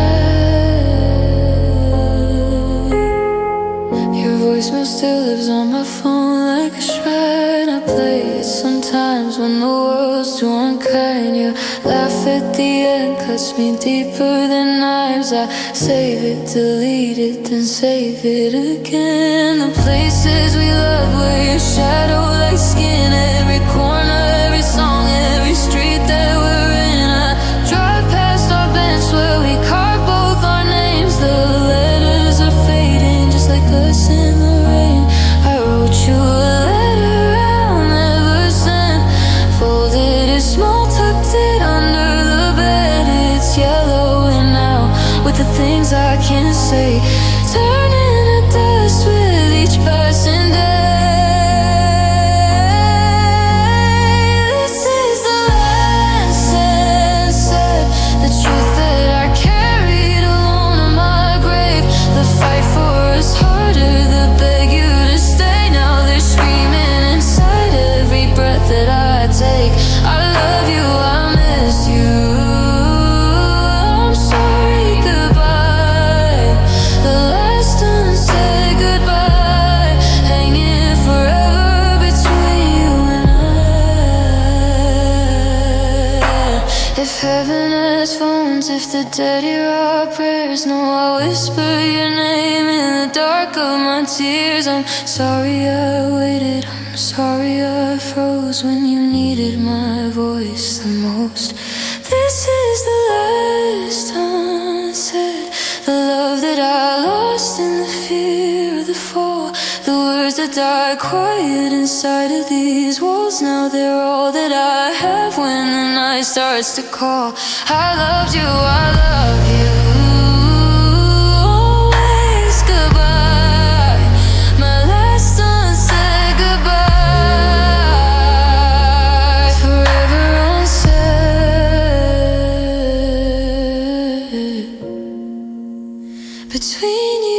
Your voicemail still lives on my phone like a shrine. I play it sometimes when the world's too unkind. Your laugh at the end cuts me deeper than knives. I save it, delete it, then save it again. The places we love where your shadow like skin. Every corner, every song, every street that we're in. I drive past our bench where we carved both our names. The letters are fading just like us in the rain. I wrote you a letter I'll never send, folded it small, tucked it under the bed. It's yellowing now with the things I can't say, turning to dust with each passing day. This is the last said, the truth that I carried alone on my grave. The fight for us harder, the beg you to stay. Now they're screaming inside every breath that I take. I love you, I miss you, I'm sorry, goodbye. The last unsaid goodbye, hanging forever between you and I. If heaven has phones, if the dead hear our prayers, no, I whisper your name in the dark of my tears. I'm sorry I waited, I'm sorry I froze when you needed my voice the most. This is the last unsaid, the love that I lost in the fear of the fall. The words that die quiet inside of these walls. Now they're all that I have when the night starts to call. I loved you, I love you, always goodbye. My last unsaid goodbye, forever unsaid between you.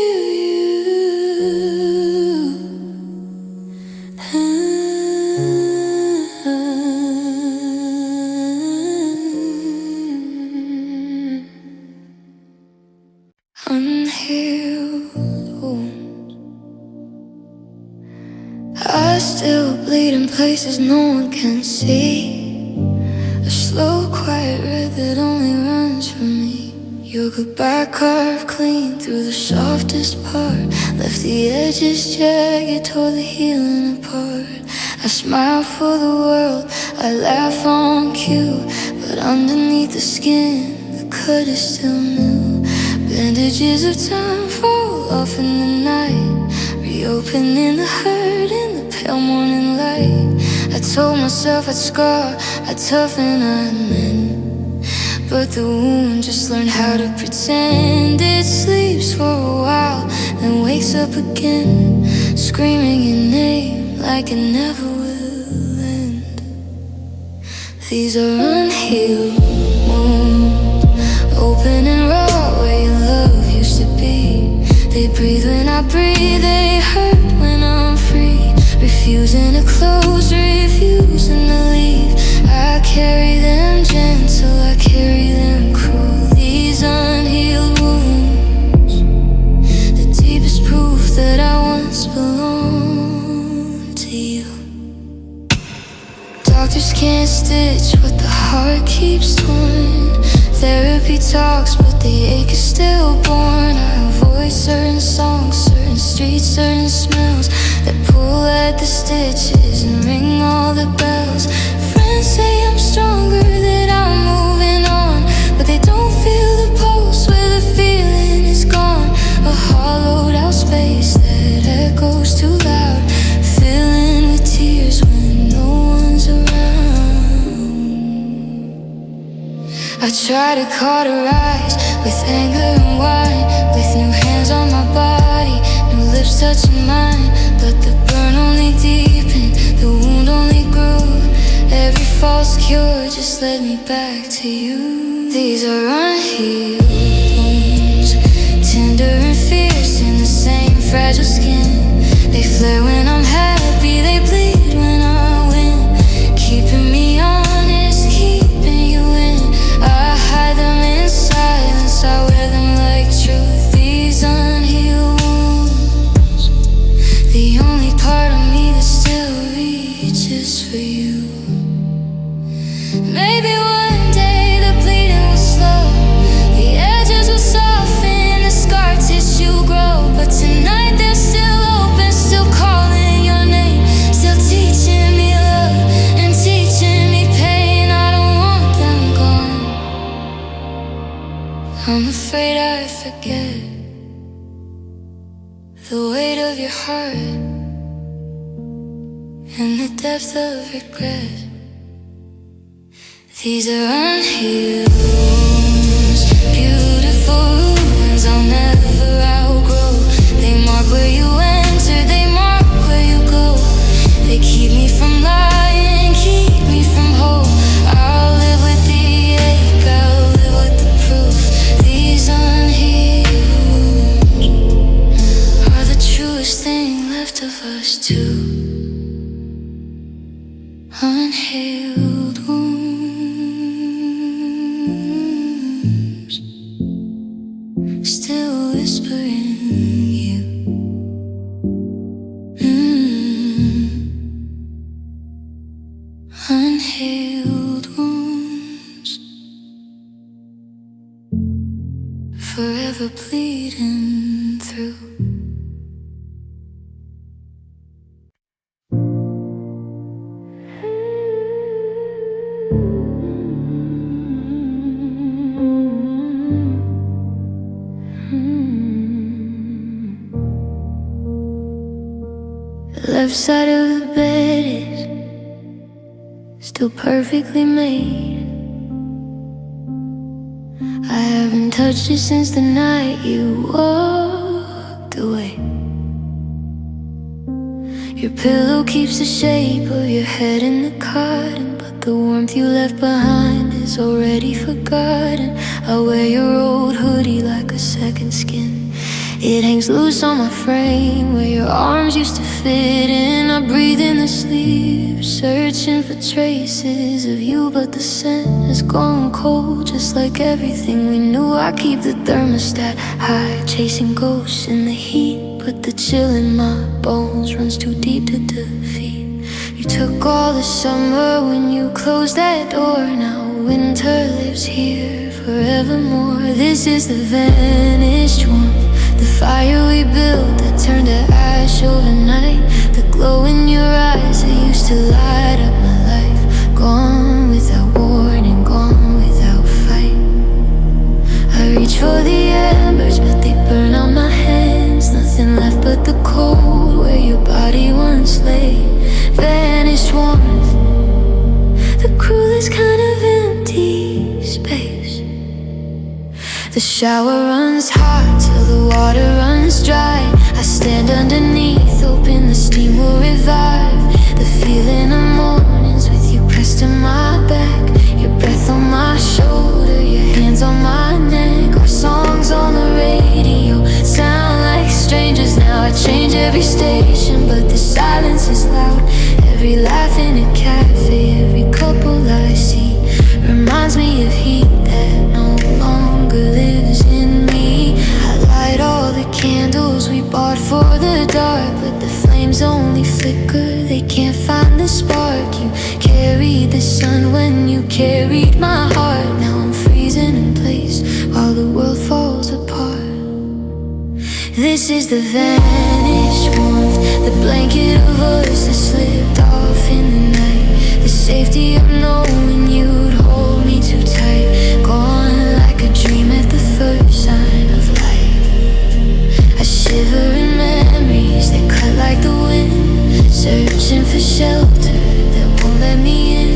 Unhealed wounds, I still bleed in places no one can see. A slow, quiet red that only runs from me. Your goodbye carved clean through the softest part, left the edges jagged, tore the healing apart. I smile for the world, I laugh on cue, but underneath the skin, the cut is still new. Bandages of time fall off in the night, reopening the hurt in the pale morning light. I told myself I'd scar, I'd toughen, I'd mend, but the wound just learned how to pretend. It sleeps for a while, then wakes up again, screaming your name like it never will end. These are unhealed wounds, open and raw where your love used to be. They breathe when I breathe, they hurt when I'm free. Refusing to close, refusing to leave. I carry them gentle, I carry them cruel. These unhealed Therapy talks, but the ache is stillborn. I avoid certain songs, certain streets, certain smells that pull at the stitches and ring all the bells. Friends say I'm stronger, that I'm moving on, but they don't feel the pulse where the feeling is gone. A hollowed out space that echoes too loud, filling with tears when no one's around. I try to cauterize with anger and wine, with new hands on my body, new lips touching mine, but the burn only deepened, the wound only grew. Every false cure just led me back to you. These are unhealed wounds, tender and fierce in the same fragile skin. They flare when I'm happy, they bleed when I win, keeping me honest, keeping you in. I hide them in silence, I wear them like truth. These unhealed wounds, the only part of me that still reaches for you. Maybe one day the bleeding will slow, the edges will soften, the scar tissue grow. But tonight they're still open, still calling your name, still teaching me love and teaching me pain. I don't want them gone. I'm afraid I forget the weight of your heart and the depth of regret. These are unhealed wounds, beautiful ruins I'll never outgrow. They mark where you enter, they mark where you go. They keep me from lying, keep me from hope. I'll live with the ache, I'll live with the proof. These unhealed wounds are the truest thing left of us too. Unhealed wounds, still whispering you. Unhealed wounds, forever bleeding through. The left side of the bed is still perfectly made. I haven't touched it since the night you walked away. Your pillow keeps the shape of your head in the cotton, but the warmth you left behind is already forgotten. I wear your old hoodie like a second skin. It hangs loose on my frame where your arms used to fit in. I breathe in the sleep, searching for traces of you, but the scent has gone cold, just like everything we knew. I keep the thermostat high, chasing ghosts in the heat, but the chill in my bones runs too deep to defeat. You took all the summer when you closed that door. Now winter lives here forevermore. This is the vanished one, the fire we built that turned to ash overnight. The glow in your eyes that used to light up my life. Gone without warning, gone without fight. I reach for the embers, but they burn on my hands. Nothing left but the cold where your body once lay. Vanished warmth, the cruelest kind of empty space. The shower runs hot till the water runs dry. I stand underneath, hoping the steam will revive. The feeling of mornings with you pressed to my back. Your breath on my shoulder, your hands on my neck. Our songs on the radio sound like strangers now. I change every station, but the silence is loud. Every laugh in a cafe, every couple I see reminds me of heat that no longer lives in me. I light all the candles we bought for the dark, but the flames only flicker, they can't find the spark. You carried the sun when you carried my heart. Now I'm freezing in place, This is the vanished warmth, the blanket of us that slipped off in the night, the safety of knowing you'd hold me too tight, gone like a dream at the first sign of light. I shiver in memories that cut like the wind, searching for shelter that won't let me in.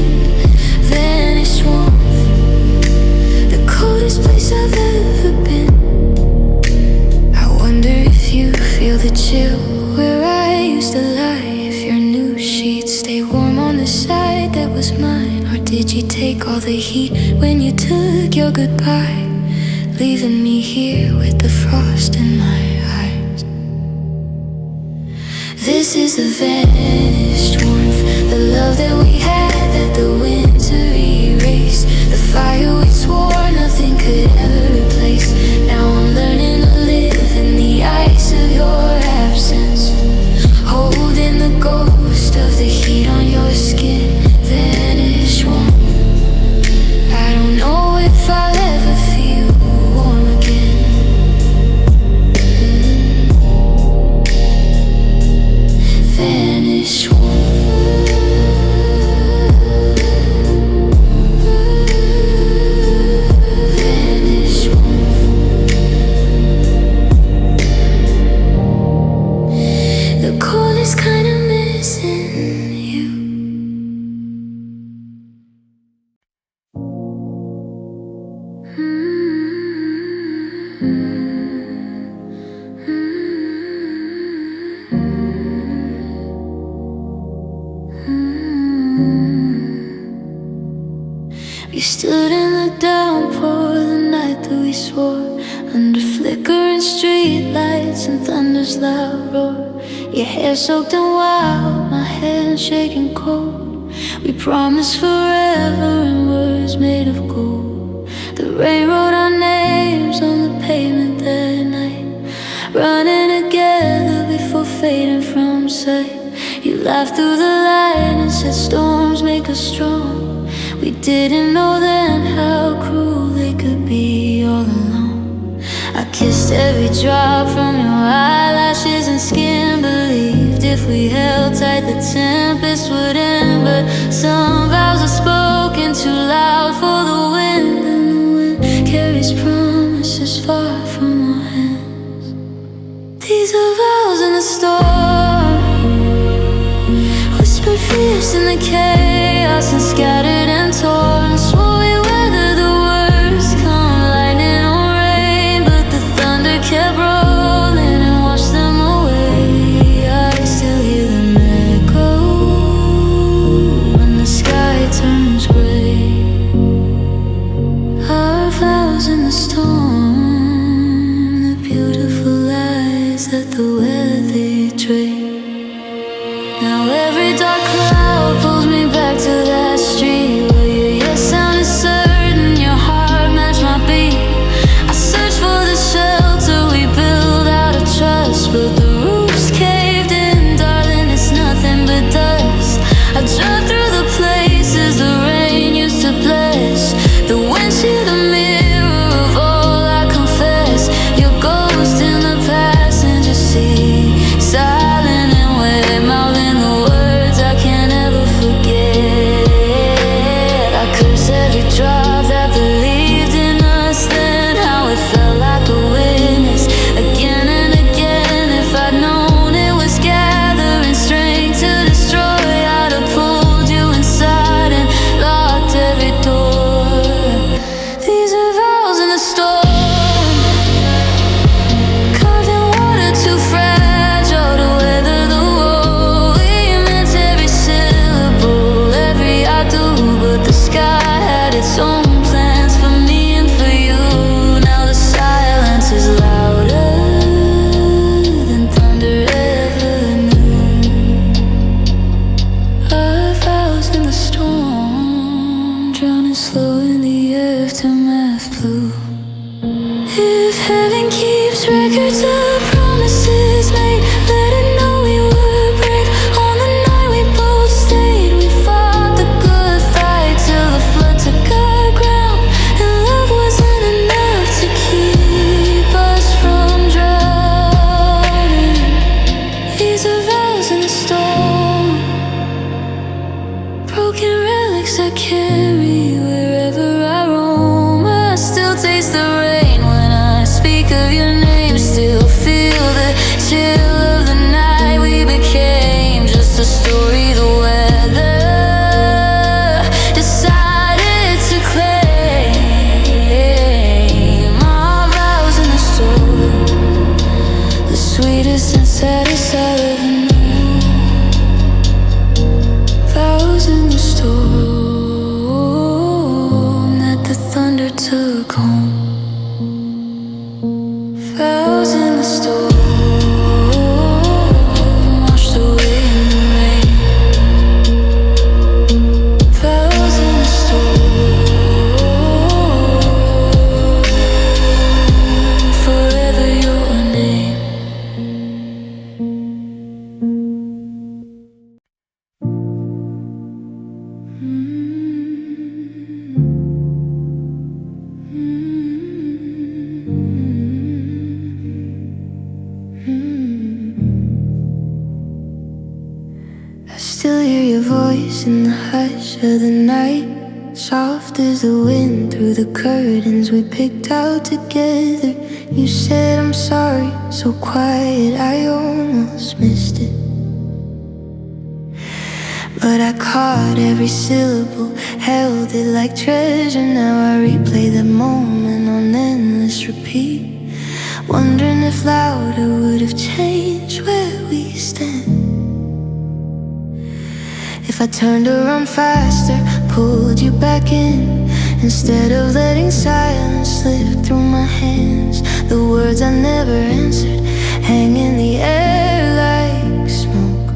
Vanished warmth, the coldest place I've ever been. You feel the chill where I used to lie. If your new sheets stay warm on the side that was mine, or did you take all the heat when you took your goodbye, leaving me here with the frost in my eyes? This is the vanished warmth, the love that we had that the winter erased, the fire we swore nothing could ever replace. Now I'm learning to live in the ice of your absence, holding the ghost of the heat on your skin. Vanish warmth, I don't know if I'll ever feel warm again. Vanish warmth, vanish warmth. The cold is kinda missing you. We stood in the downpour the night that we swore, under flickering street lights and thunder's loud roar. Your hair soaked in wild, my hands shaking cold. We promised forever in words made of gold. The rain wrote our names on the pavement that night, running together before fading from sight. You laughed through the light and said storms make us strong. We didn't know then how cruel they could be all alone. I kissed every drop from your eyelashes and skin, believed if we held tight the tempest would end. But some vows are spoken too loud for the wind, and the wind carries promises far from our hands. These are vows in the storm, whispered fierce in the chaos and scattered and torn. Swore we weather the worst, come lightning or rain, but the thunder kept rolling and washed them away. I still hear them echo when the sky turns gray. Our vows in the storm, the beautiful lies that the weather trade. Now every dark cloud pulls me back to that street where your yes sounded certain, your heart matched my beat. I searched for the shelter we built out of trust, but the roof's caved in, darling, it's nothing but dust. I drive through the places the rain used to bless, the windshield a mirror of all I confess. Your ghost in the passenger seat, silent and wet, mouthing the words I can't ever forget. marks I carry wherever I roam. I still taste the rain when I speak of your name. Still feel the chill of the night we became. Just a story the weather decided to claim. Our vows in the storm, the sweetest and saddest I've ever known. Vows in the storm that the thunder took home. Vows in the storm washed away in the rain. Vows in the storm, forever your name. I still hear your voice in the hush of the night, soft as the wind through the curtains we picked out together. You said I'm sorry, so quiet I almost missed it. But I caught every syllable, held it like treasure. Now I replay that moment on endless repeat, wondering if louder would have changed where we stand. If I turned around faster, pulled you back in, instead of letting silence slip through my hands. The words I never answered hang in the air like smoke.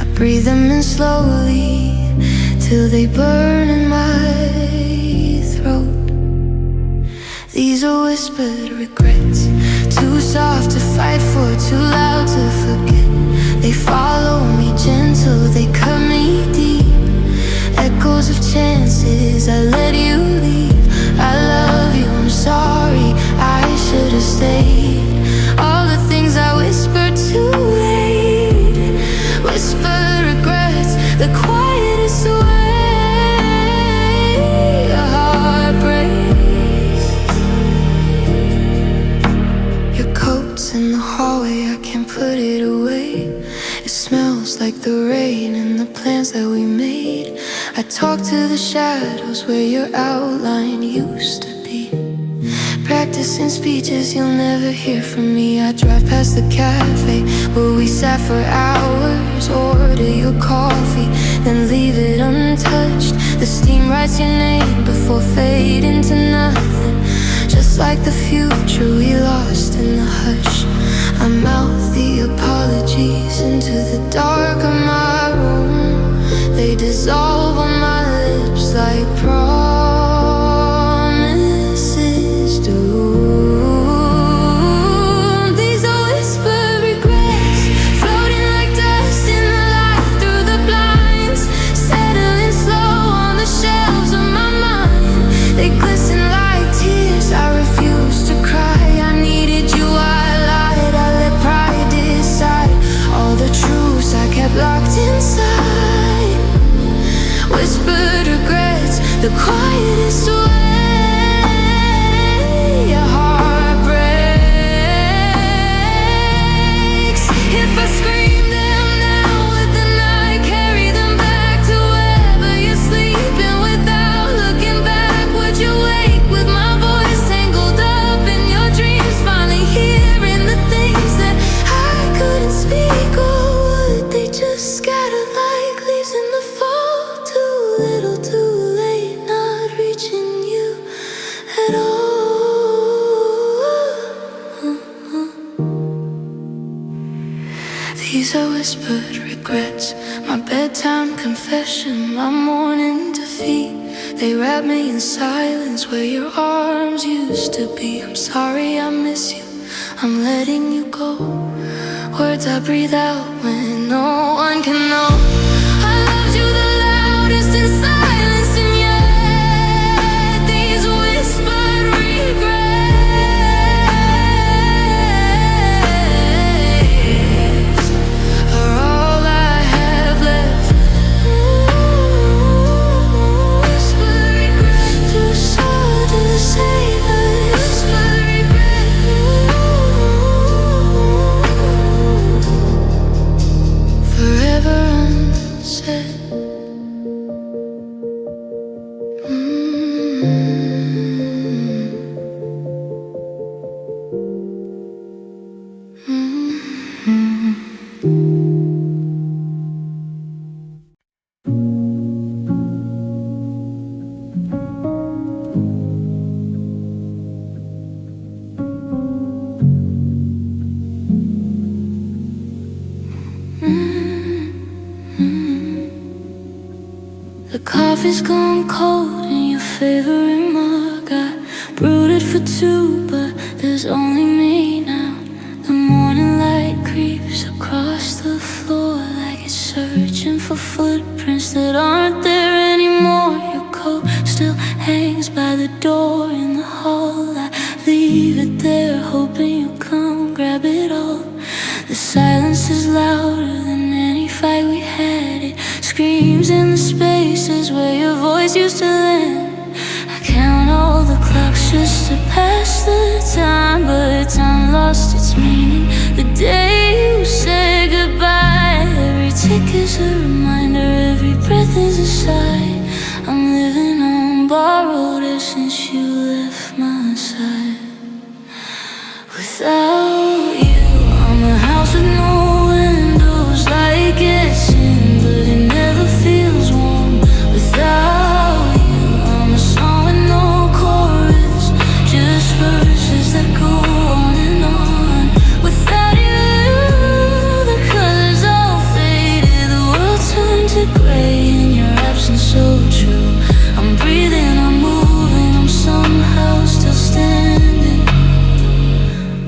I breathe them in slowly till they burn in my throat. These are whispered regrets, too soft to fight for, too loud to forget. They follow me gentle, they cut me deep. Echoes of chances I let you leave. I love you, I'm sorry, I should have stayed. All the things I whispered too late. Whispered regrets, the quietest way. A heart breaks. Your coat's in the hallway, I can't put it away. It smells like the rain and the plans that we made. I talk to the shadows where your outline used to be. Practicing speeches you'll never hear from me. I drive past the cafe where we sat for hours, order your coffee, then leave it untouched. The steam writes your name before fading to nothing, just like the future we lost in the hush. I mouth the apologies into the dark of my room. They dissolve on my lips like promises do. These are whispered regrets, floating like dust in the light through the blinds, settling slow on the shelves of my mind. They glisten like tears, I refuse to cry. I needed you, I lied, I let pride decide. All the truths I kept locked inside. Whispered regrets, the quietest way. A heart breaks. If I scream them now, would the night carry them back to wherever you're sleeping without looking back? Would you wake with my voice tangled up in your dreams, finally hearing the things that I couldn't speak? Or would they just scatter like leaves in the fall? Too little, too late, not reaching you at all. These are whispered regrets, my bedtime confession, my morning defeat. They wrap me in silence where your arms used to be. I'm sorry I miss you, I'm letting you go. Words I breathe out when no one can know. I loved you the loudest in silence, and yet these whispered regrets are all I have left. The coffee's gone cold in your favorite mug. I brewed it for two, but there's only me now. The morning light creeps across the floor like it's searching for footprints that aren't there anymore. Your coat still hangs by the door in the hall. I leave it there hoping you'll come grab it all. The silence is louder than any fight we had. It screams in the spaces where your voice used to land. I count all the clocks just to pass the time, but time lost its meaning the day you said goodbye. Every tick is a reminder, every breath is a sigh. I'm living on borrowed air since you left my side. Without you, I'm a house with no windows. Light gets in, but it never feels warm. Without you, I'm a song with no chorus, just verses that go on and on. Without you, the colors all faded, the world turned to gray, and your absence so true. I'm breathing, I'm moving, I'm somehow still standing,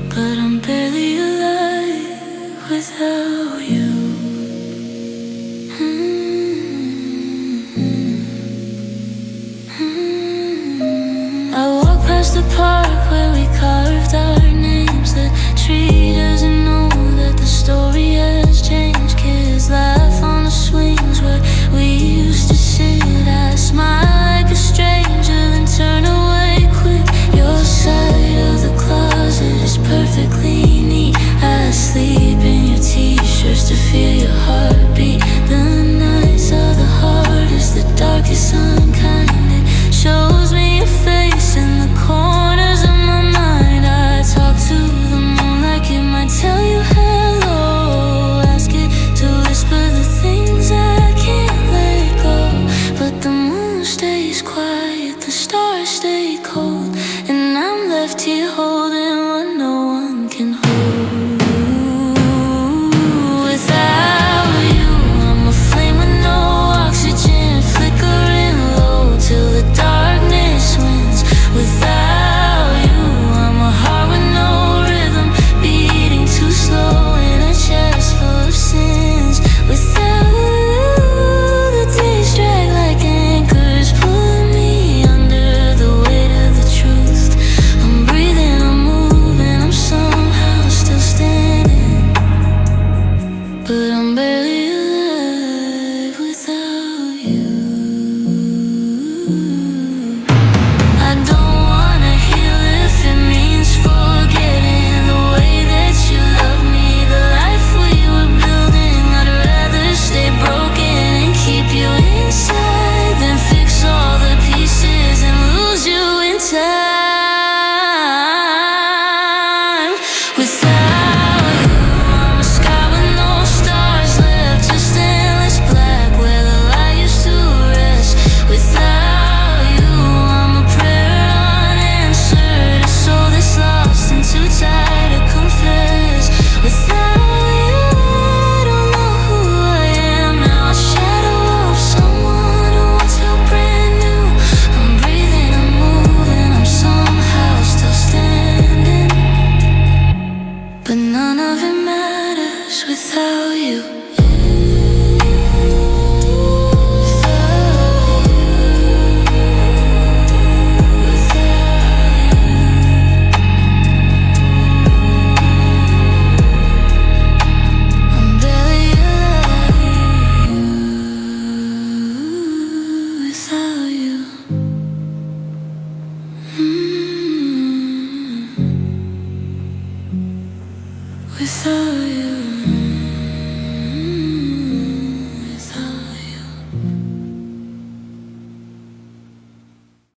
but I'm barely alive without you. I walk past the park where we carved our names. The tree doesn't know that the story has changed. Kids laugh on the swings where we used to sit. I smile like a stranger then turn away quick. Your side of the closet is perfectly neat. I sleep in your t-shirts to feel your heartbeat. The nights are the hardest, the darkest, unkind. It shows me your face in the corners of my mind. I talk to the moon like it might tell you hello. Ask it to whisper the things I can't let go. But the moon stays quiet, the stars stay cold, and I'm left here holding what no one can hold. Without you, I'm a flame with no oxygen, flickering low till the darkness wins. Without you, I'm a heart with no rhythm, beating too slow in a chest full of sins. Without you, the days drag like anchors, pulling me under the weight of the truth. I'm breathing, I'm moving, I'm somehow still standing, but I'm barely alive without you. I don't wanna heal if it means forgetting the way that you loved me, the life we were building. I'd rather stay broken and keep you inside than fix all the pieces and lose you in time. Without you, I'm a sky with no stars left, just endless black where the light used to rest. Without you, I'm a prayer unanswered, a soul that's lost and too tired to confess. Without you, I don't know who I am now, a shadow of someone who once felt brand new. I'm breathing, I'm moving, I'm somehow still standing, but none of it matters without you.